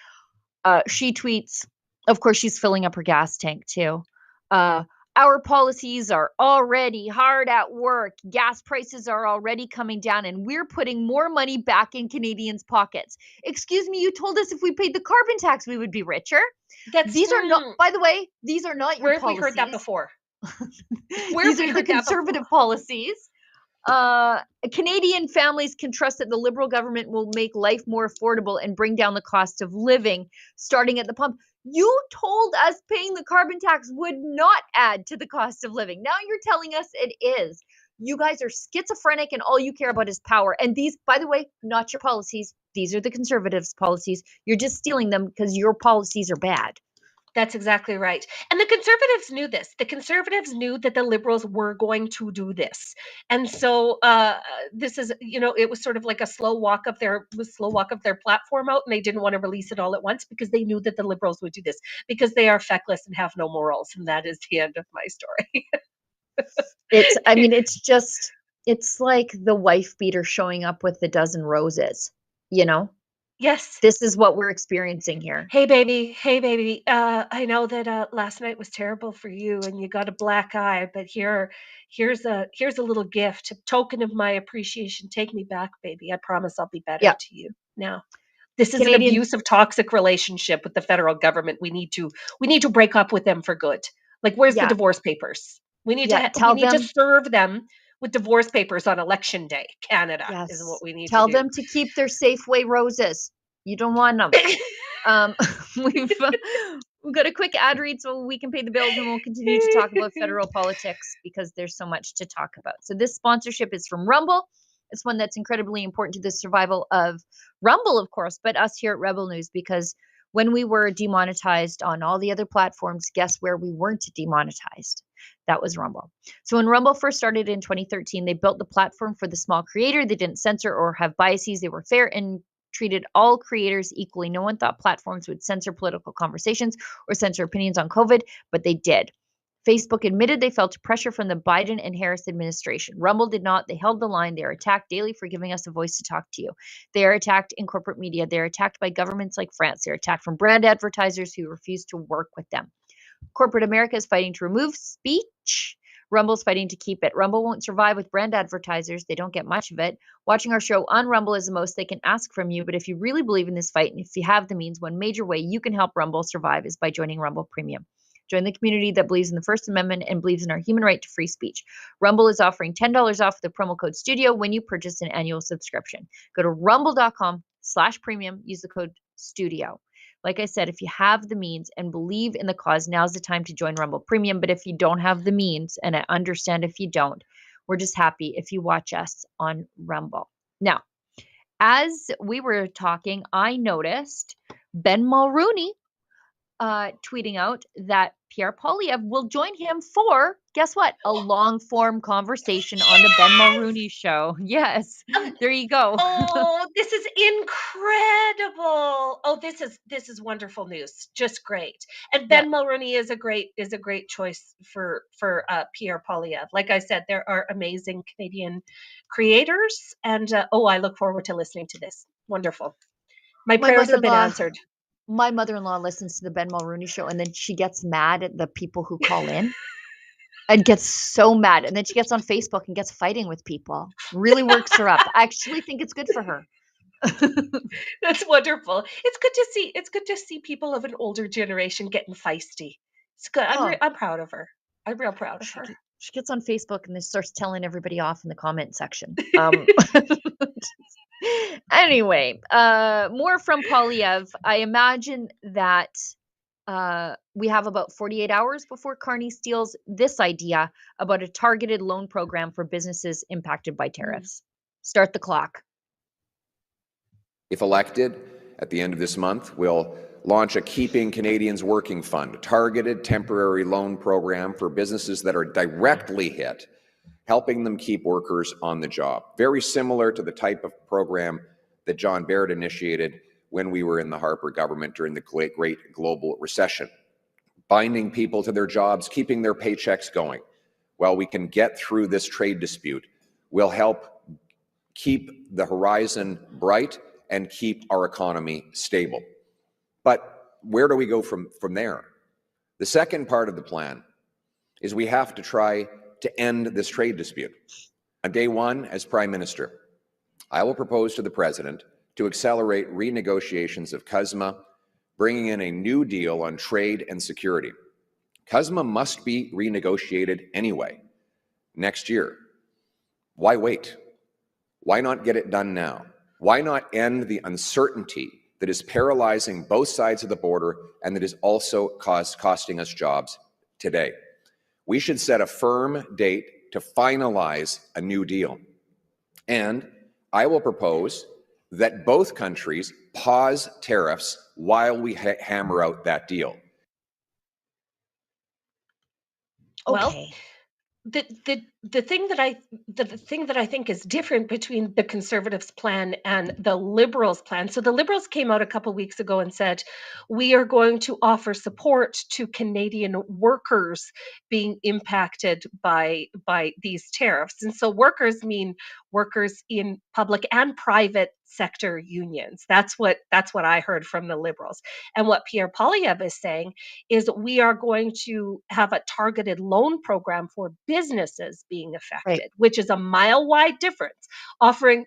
She tweets, of course, she's filling up her gas tank too. Our policies are already hard at work. Gas prices are already coming down, and we're putting more money back in Canadians' pockets. Excuse me, you told us if we paid the carbon tax, we would be richer. These are not, by the way, these are not your Where have policies. we heard that before? These are the conservative policies. Canadian families can trust that the Liberal government will make life more affordable and bring down the cost of living, starting at the pump. You told us paying the carbon tax would not add to the cost of living. Now you're telling us it is. You guys are schizophrenic and all you care about is power. And these, by the way, not your policies. These are the conservatives' policies. You're just stealing them because your policies are bad. That's exactly right. And the Conservatives knew this. The Conservatives knew that the Liberals were going to do this. And so this is, it was sort of like a slow walk of their platform out, and they didn't want to release it all at once because they knew that the Liberals would do this because they are feckless and have no morals. And that is the end of my story. It's like the wife beater showing up with a dozen roses, Yes. This is what we're experiencing here. Hey, baby. I know that last night was terrible for you and you got a black eye, but here's a little gift, a token of my appreciation. Take me back, baby. I promise I'll be better to you now. This is an abusive, toxic relationship with the federal government. We need to break up with them for good. Like, where's the divorce papers? We need to serve them with divorce papers on election day. Canada is what we need to do. Tell them to keep their Safeway roses. You don't want them. We've got a quick ad read so we can pay the bills, and we'll continue to talk about federal politics because there's so much to talk about. So this sponsorship is from Rumble. It's one that's incredibly important to the survival of Rumble, of course, but us here at Rebel News, because when we were demonetized on all the other platforms, guess where we weren't demonetized? That was Rumble. So when Rumble first started in 2013, they built the platform for the small creator. They didn't censor or have biases. They were fair and treated all creators equally. No one thought platforms would censor political conversations or censor opinions on COVID, but they did. Facebook admitted they felt pressure from the Biden and Harris administration. Rumble did not. They held the line. They are attacked daily for giving us a voice to talk to you. They are attacked in corporate media. They are attacked by governments like France. They're attacked from brand advertisers who refuse to work with them. Corporate America is fighting to remove speech. Rumble's fighting to keep it. Rumble won't survive with brand advertisers. They don't get much of it. Watching our show on Rumble is the most they can ask from you. But if you really believe in this fight, and if you have the means, one major way you can help Rumble survive is by joining Rumble Premium. Join the community that believes in the First Amendment and believes in our human right to free speech. Rumble is offering $10 off with the promo code STUDIO when you purchase an annual subscription. Go to rumble.com/premium. Use the code STUDIO. Like I said, if you have the means and believe in the cause, now's the time to join Rumble Premium. But if you don't have the means, and I understand if you don't, we're just happy if you watch us on Rumble. Now, as we were talking, I noticed Ben Mulroney tweeting out that Pierre Poilievre will join him for, guess what? A long-form conversation on the Ben Mulroney show. Yes, there you go. Oh, this is incredible. Oh, this is wonderful news. Just great. And Ben Mulroney is a great choice for Pierre Poilievre. Like I said, there are amazing Canadian creators, and I look forward to listening to this. Wonderful. My prayers have been answered. My mother-in-law listens to the Ben Mulroney show, and then she gets mad at the people who call in and gets so mad. And then she gets on Facebook and gets fighting with people. Really works her up. I actually think it's good for her. That's wonderful. It's good to see people of an older generation getting feisty. It's good. I'm proud of her. I'm real proud of her. She gets on Facebook and then starts telling everybody off in the comment section. Anyway, more from Poilievre. I imagine that we have about 48 hours before Carney steals this idea about a targeted loan program for businesses impacted by tariffs. Start the clock. If elected, at the end of this month, we'll launch a Keeping Canadians Working Fund, a targeted temporary loan program for businesses that are directly hit helping them keep workers on the job. Very similar to the type of program that John Baird initiated when we were in the Harper government during the great global recession. Binding people to their jobs, keeping their paychecks going. Well, we can get through this trade dispute. Will help keep the horizon bright and keep our economy stable. But where do we go from there? The second part of the plan is we have to try to end this trade dispute. On day one, as Prime Minister, I will propose to the President to accelerate renegotiations of CUSMA, bringing in a new deal on trade and security. CUSMA must be renegotiated anyway, next year. Why wait? Why not get it done now? Why not end the uncertainty that is paralyzing both sides of the border and that is also costing us jobs today? We should set a firm date to finalize a new deal. And I will propose that both countries pause tariffs while we hammer out that deal. Well, Okay. the thing that I think is different between the Conservatives' plan and the Liberals' plan. So the Liberals came out a couple weeks ago and said, we are going to offer support to Canadian workers being impacted by these tariffs. And so workers mean workers in public and private sector unions. That's what I heard from the Liberals. And what Pierre Poilievre is saying is we are going to have a targeted loan program for businesses being affected, which is a mile-wide difference. Offering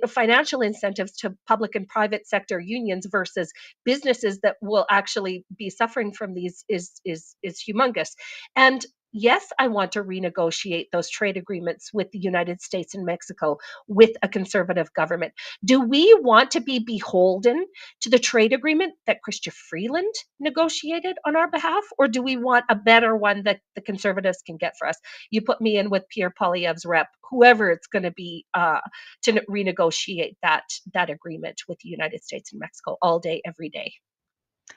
financial incentives to public and private sector unions versus businesses that will actually be suffering from these is humongous. And yes, I want to renegotiate those trade agreements with the United States and Mexico with a Conservative government. Do we want to be beholden to the trade agreement that Chrystia Freeland negotiated on our behalf, or do we want a better one that the Conservatives can get for us? You put me in with Pierre Poilievre's rep, whoever it's going to be, to renegotiate that agreement with the United States and Mexico all day, every day.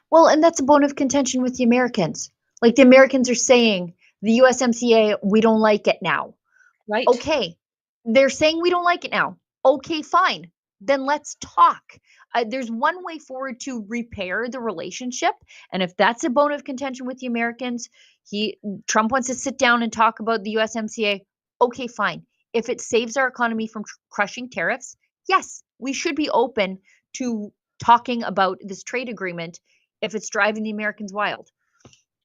Well, and that's a bone of contention with the Americans. Like the Americans are saying, the USMCA, we don't like it now. Right. Okay. They're saying we don't like it now. Okay, fine. Then let's talk. There's one way forward to repair the relationship. And if that's a bone of contention with the Americans, Trump wants to sit down and talk about the USMCA. Okay, fine. If it saves our economy from crushing tariffs, yes, we should be open to talking about this trade agreement if it's driving the Americans wild.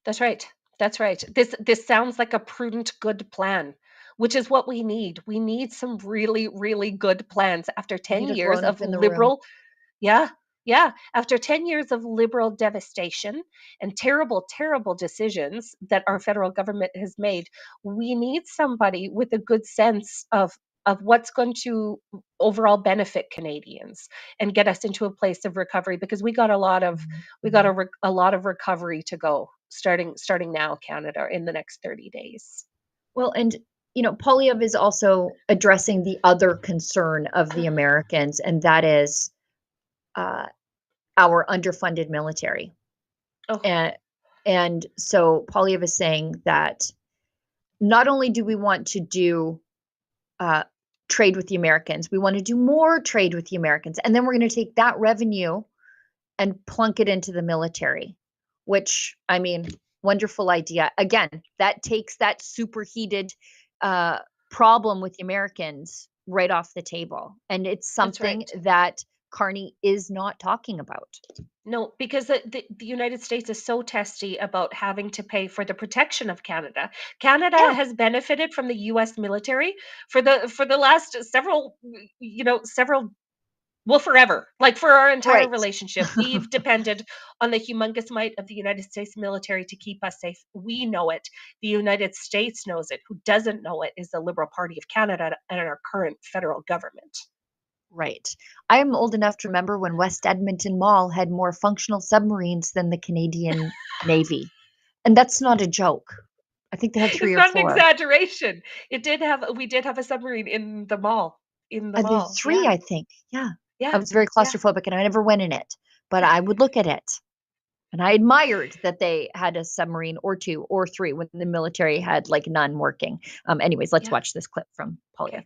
That's right. That's right. This sounds like a prudent, good plan, which is what we need. We need some really, really good plans after 10 years of liberal. Yeah. After 10 years of liberal devastation and terrible, terrible decisions that our federal government has made, we need somebody with a good sense of what's going to overall benefit Canadians and get us into a place of recovery, because we got a lot of recovery to go starting now, Canada, in the next 30 days. Well, and Poilievre is also addressing the other concern of the Americans, and that is our underfunded military. Oh. And so Poilievre is saying that not only do we want to do trade with the Americans, we want to do more trade with the Americans, and then we're going to take that revenue and plunk it into the military, which, I mean, wonderful idea. Again, that takes that superheated problem with the Americans right off the table. And it's something that Carney is not talking about. No, because the United States is so testy about having to pay for the protection of Canada. Canada has benefited from the U.S. military for the last several, well, forever. Like for our entire relationship, we've depended on the humongous might of the United States military to keep us safe. We know it. The United States knows it. Who doesn't know it is the Liberal Party of Canada and our current federal government. Right. I am old enough to remember when West Edmonton Mall had more functional submarines than the Canadian Navy. And that's not a joke. I think they had 3 or 4. It's not an exaggeration. We did have a submarine in the mall. There's 3, I think. Yeah. I was very claustrophobic and I never went in it, but I would look at it. And I admired that they had a submarine or two or three when the military had like none working. Anyways, let's watch this clip from Poilievre.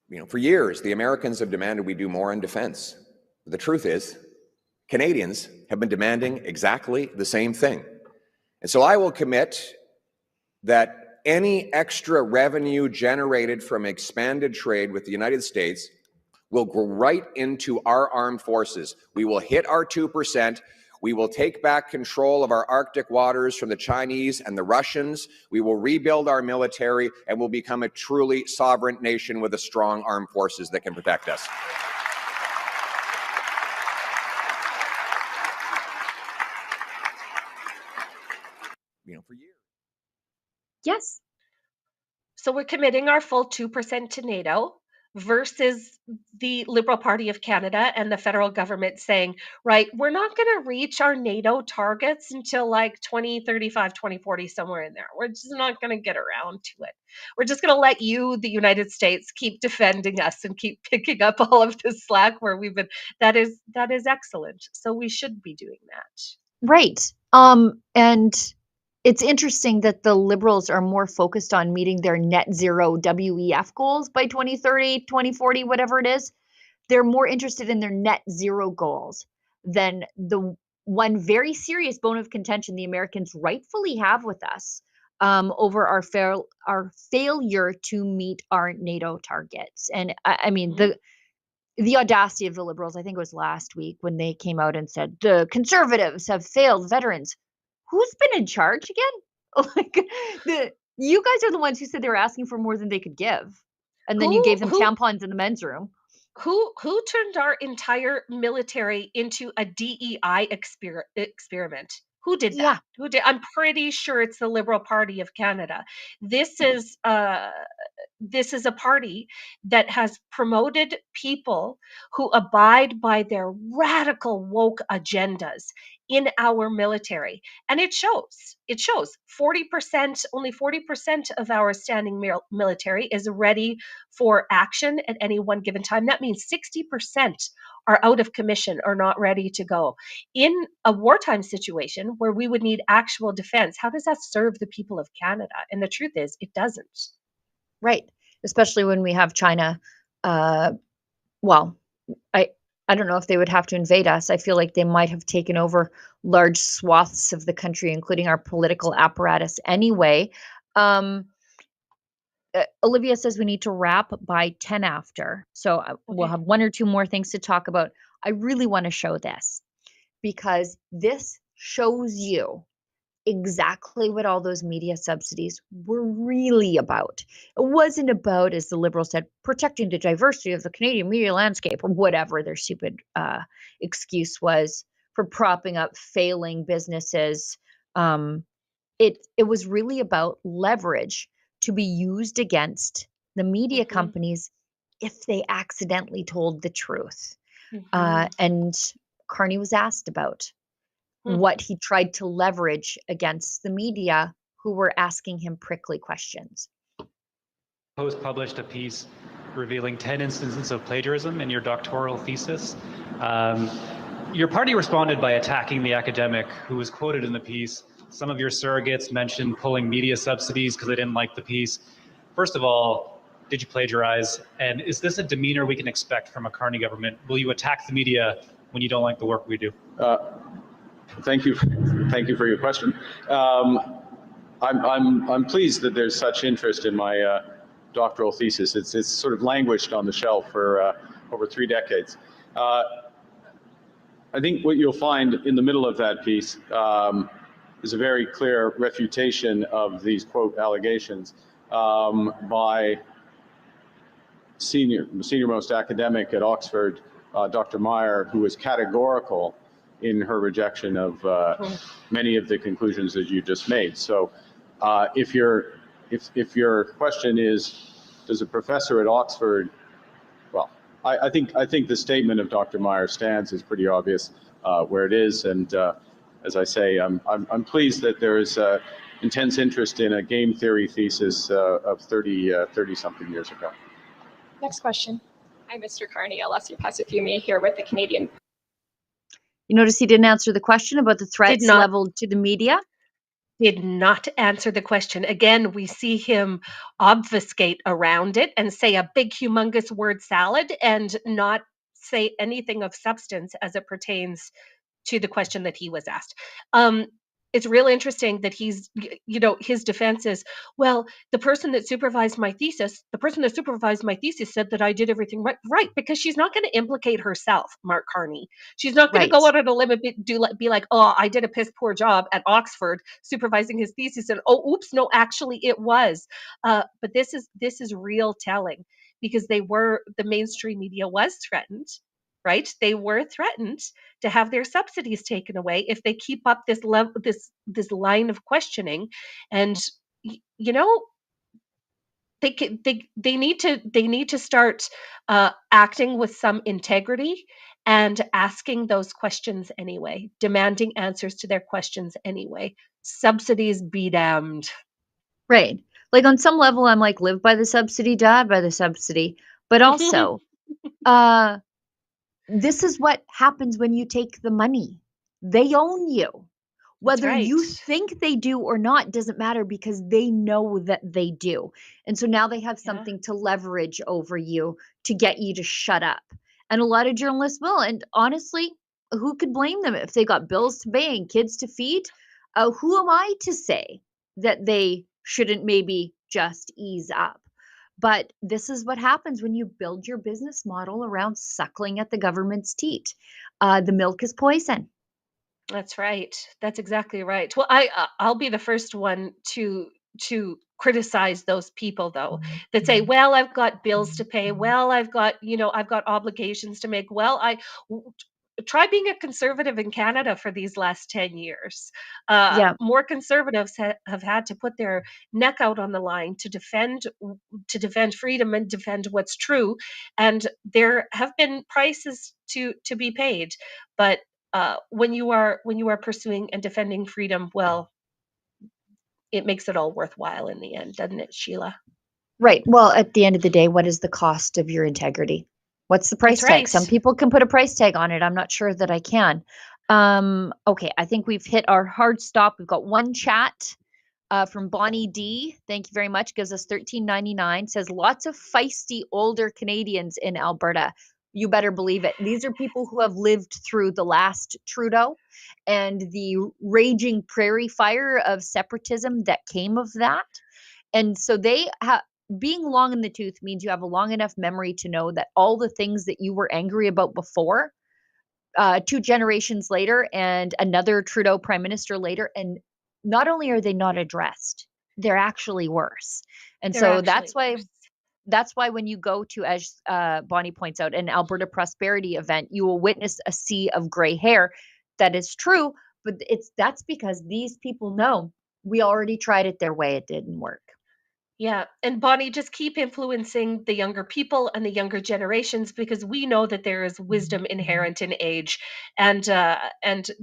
You know, for years, the Americans have demanded we do more in defense. The truth is, Canadians have been demanding exactly the same thing. And so I will commit that any extra revenue generated from expanded trade with the United States will go right into our armed forces. We will hit our 2%. We will take back control of our Arctic waters from the Chinese and the Russians. We will rebuild our military and will become a truly sovereign nation with a strong armed forces that can protect us. You know, for years. Yes. So we're committing our full 2% to NATO versus the Liberal Party of Canada and the federal government saying, right, we're not going to reach our NATO targets until like 2035, 2040, somewhere in there. We're just not going to get around to it. We're just going to let you, the United States, keep defending us and keep picking up all of the slack where we've been. That is excellent. So we should be doing that. Right. And it's interesting that the Liberals are more focused on meeting their net zero WEF goals by 2030, 2040, whatever it is. They're more interested in their net zero goals than the one very serious bone of contention the Americans rightfully have with us over our failure to meet our NATO targets. And I mean, the audacity of the Liberals, I think it was last week when they came out and said the Conservatives have failed veterans. Who's been in charge again? Like you guys are the ones who said they were asking for more than they could give, and then you gave them tampons in the men's room. Who turned our entire military into a DEI experiment? Who did that? Yeah. Who did? I'm pretty sure it's the Liberal Party of Canada. This is a party that has promoted people who abide by their radical woke agendas in our military, and it shows. It shows 40%, only 40% of our standing military is ready for action at any one given time. That means 60% are out of commission or not ready to go. In a wartime situation where we would need actual defense, how does that serve the people of Canada? And the truth is, it doesn't. Right. Especially when we have China. Well, I don't know if they would have to invade us. I feel like they might have taken over large swaths of the country, including our political apparatus anyway. Olivia says we need to wrap by 10 after. So we'll have one or two more things to talk about. I really want to show this because this shows you exactly what all those media subsidies were really about. It wasn't about, as the Liberals said, protecting the diversity of the Canadian media landscape or whatever their stupid excuse was for propping up failing businesses. It was really about leverage to be used against the media companies if they accidentally told the truth. And Carney was asked about what he tried to leverage against the media who were asking him prickly questions. Post published a piece revealing 10 instances of plagiarism in your doctoral thesis. Your party responded by attacking the academic who was quoted in the piece. Some of your surrogates mentioned pulling media subsidies because they didn't like the piece. First of all, did you plagiarize? And is this a demeanor we can expect from a Carney government? Will you attack the media when you don't like the work we do? Thank you for your question. I'm pleased that there's such interest in my doctoral thesis. It's sort of languished on the shelf for over 3 decades. I think what you'll find in the middle of that piece is a very clear refutation of these quote allegations by senior-most academic at Oxford, Dr. Meyer, who was categorical in her rejection of many of the conclusions that you just made. So if your question is, does a professor at Oxford, well, I think the statement of Dr. Meyer stands is pretty obvious where it is. And as I say, I'm pleased that there is intense interest in a game theory thesis of 30-something years ago. Next question. Hi, Mr. Carney. Alessia Pasifumi here with the Canadian. You notice he didn't answer the question about the threats not. leveled to the media? Did not answer the question. Again, we see him obfuscate around it and say a big, humongous word salad and not say anything of substance as it pertains to the question that he was asked. It's real interesting that his defense is, well, the person that supervised my thesis said that I did everything right, because she's not going to implicate herself, Mark Carney. She's not going to Right. go out on a limb and be like, oh, I did a piss poor job at Oxford supervising his thesis, and oh, oops, no, actually it was. But this is real telling, because the mainstream media was threatened. Right? They were threatened to have their subsidies taken away if they keep up this line of questioning, and you know, they need to start acting with some integrity and asking those questions anyway, demanding answers to their questions anyway. Subsidies be damned. Right. Like, on some level, I'm like, live by the subsidy, die by the subsidy. But also, this is what happens when you take the money. They own you. Whether right. you think they do or not doesn't matter, because they know that they do. And so now they have something to leverage over you to get you to shut up. And a lot of journalists will. And honestly, who could blame them if they got bills to pay and kids to feed? Who am I to say that they shouldn't maybe just ease up? But this is what happens when you build your business model around suckling at the government's teat. The milk is poison. That's right. That's exactly right. Well, I'll be the first one to criticize those people, though, that say, well, I've got bills to pay. Well, I've got obligations to make. Well, try being a conservative in Canada for these last 10 years. Yeah. More conservatives have had to put their neck out on the line to defend freedom and defend what's true. And there have been prices to be paid. But when you are pursuing and defending freedom, well, it makes it all worthwhile in the end, doesn't it, Sheila? Right. Well, at the end of the day, what is the cost of your integrity? What's the price That's tag? right. Some people can put a price tag on it. I'm not sure that I can. Okay, I think we've hit our hard stop. We've got one chat from Bonnie D. Thank you very much. Gives us $13.99. Says lots of feisty older Canadians in Alberta. You better believe it. These are people who have lived through the last Trudeau and the raging prairie fire of separatism that came of that. And so being long in the tooth means you have a long enough memory to know that all the things that you were angry about before, 2 generations later and another Trudeau prime minister later, and not only are they not addressed, they're actually worse. And so that's why when you go to, as Bonnie points out, an Alberta Prosperity event, you will witness a sea of gray hair. That is true, but that's because these people know we already tried it their way. It didn't work. Yeah. And Bonnie, just keep influencing the younger people and the younger generations, because we know that there is wisdom inherent in age, and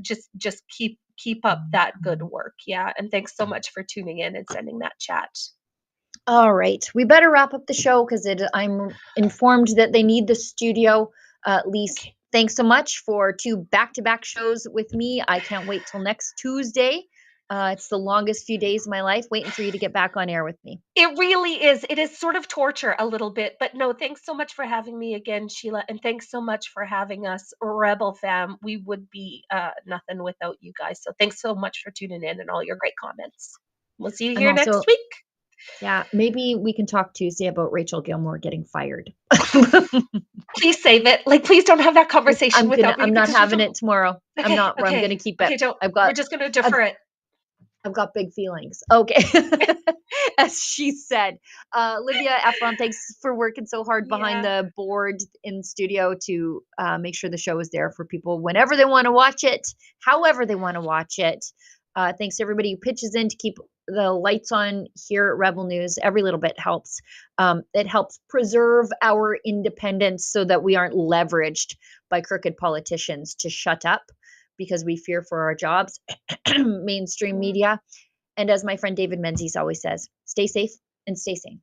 just keep up that good work. Yeah. And thanks so much for tuning in and sending that chat. All right. We better wrap up the show, because I'm informed that they need the studio. Lise, thanks so much for 2 back-to-back shows with me. I can't wait till next Tuesday. It's the longest few days of my life, waiting for you to get back on air with me. It really is. It is sort of torture a little bit, but no, thanks so much for having me again, Sheila. And thanks so much for having us, Rebel Fam. We would be nothing without you guys. So thanks so much for tuning in and all your great comments. We'll see you here next week. Yeah, maybe we can talk Tuesday about Rachel Gilmore getting fired. Please save it. Like, please don't have that conversation without me. I'm not having it tomorrow. Okay, I'm not. I'm going to keep it. Okay, we're just going to defer it. I've got big feelings. Okay. As she said. Lydia Efron, thanks for working so hard behind the board in studio to make sure the show is there for people whenever they want to watch it, however they want to watch it. Thanks to everybody who pitches in to keep the lights on here at Rebel News. Every little bit helps. It helps preserve our independence so that we aren't leveraged by crooked politicians to shut up because we fear for our jobs, mainstream media. And as my friend David Menzies always says, stay safe and stay sane.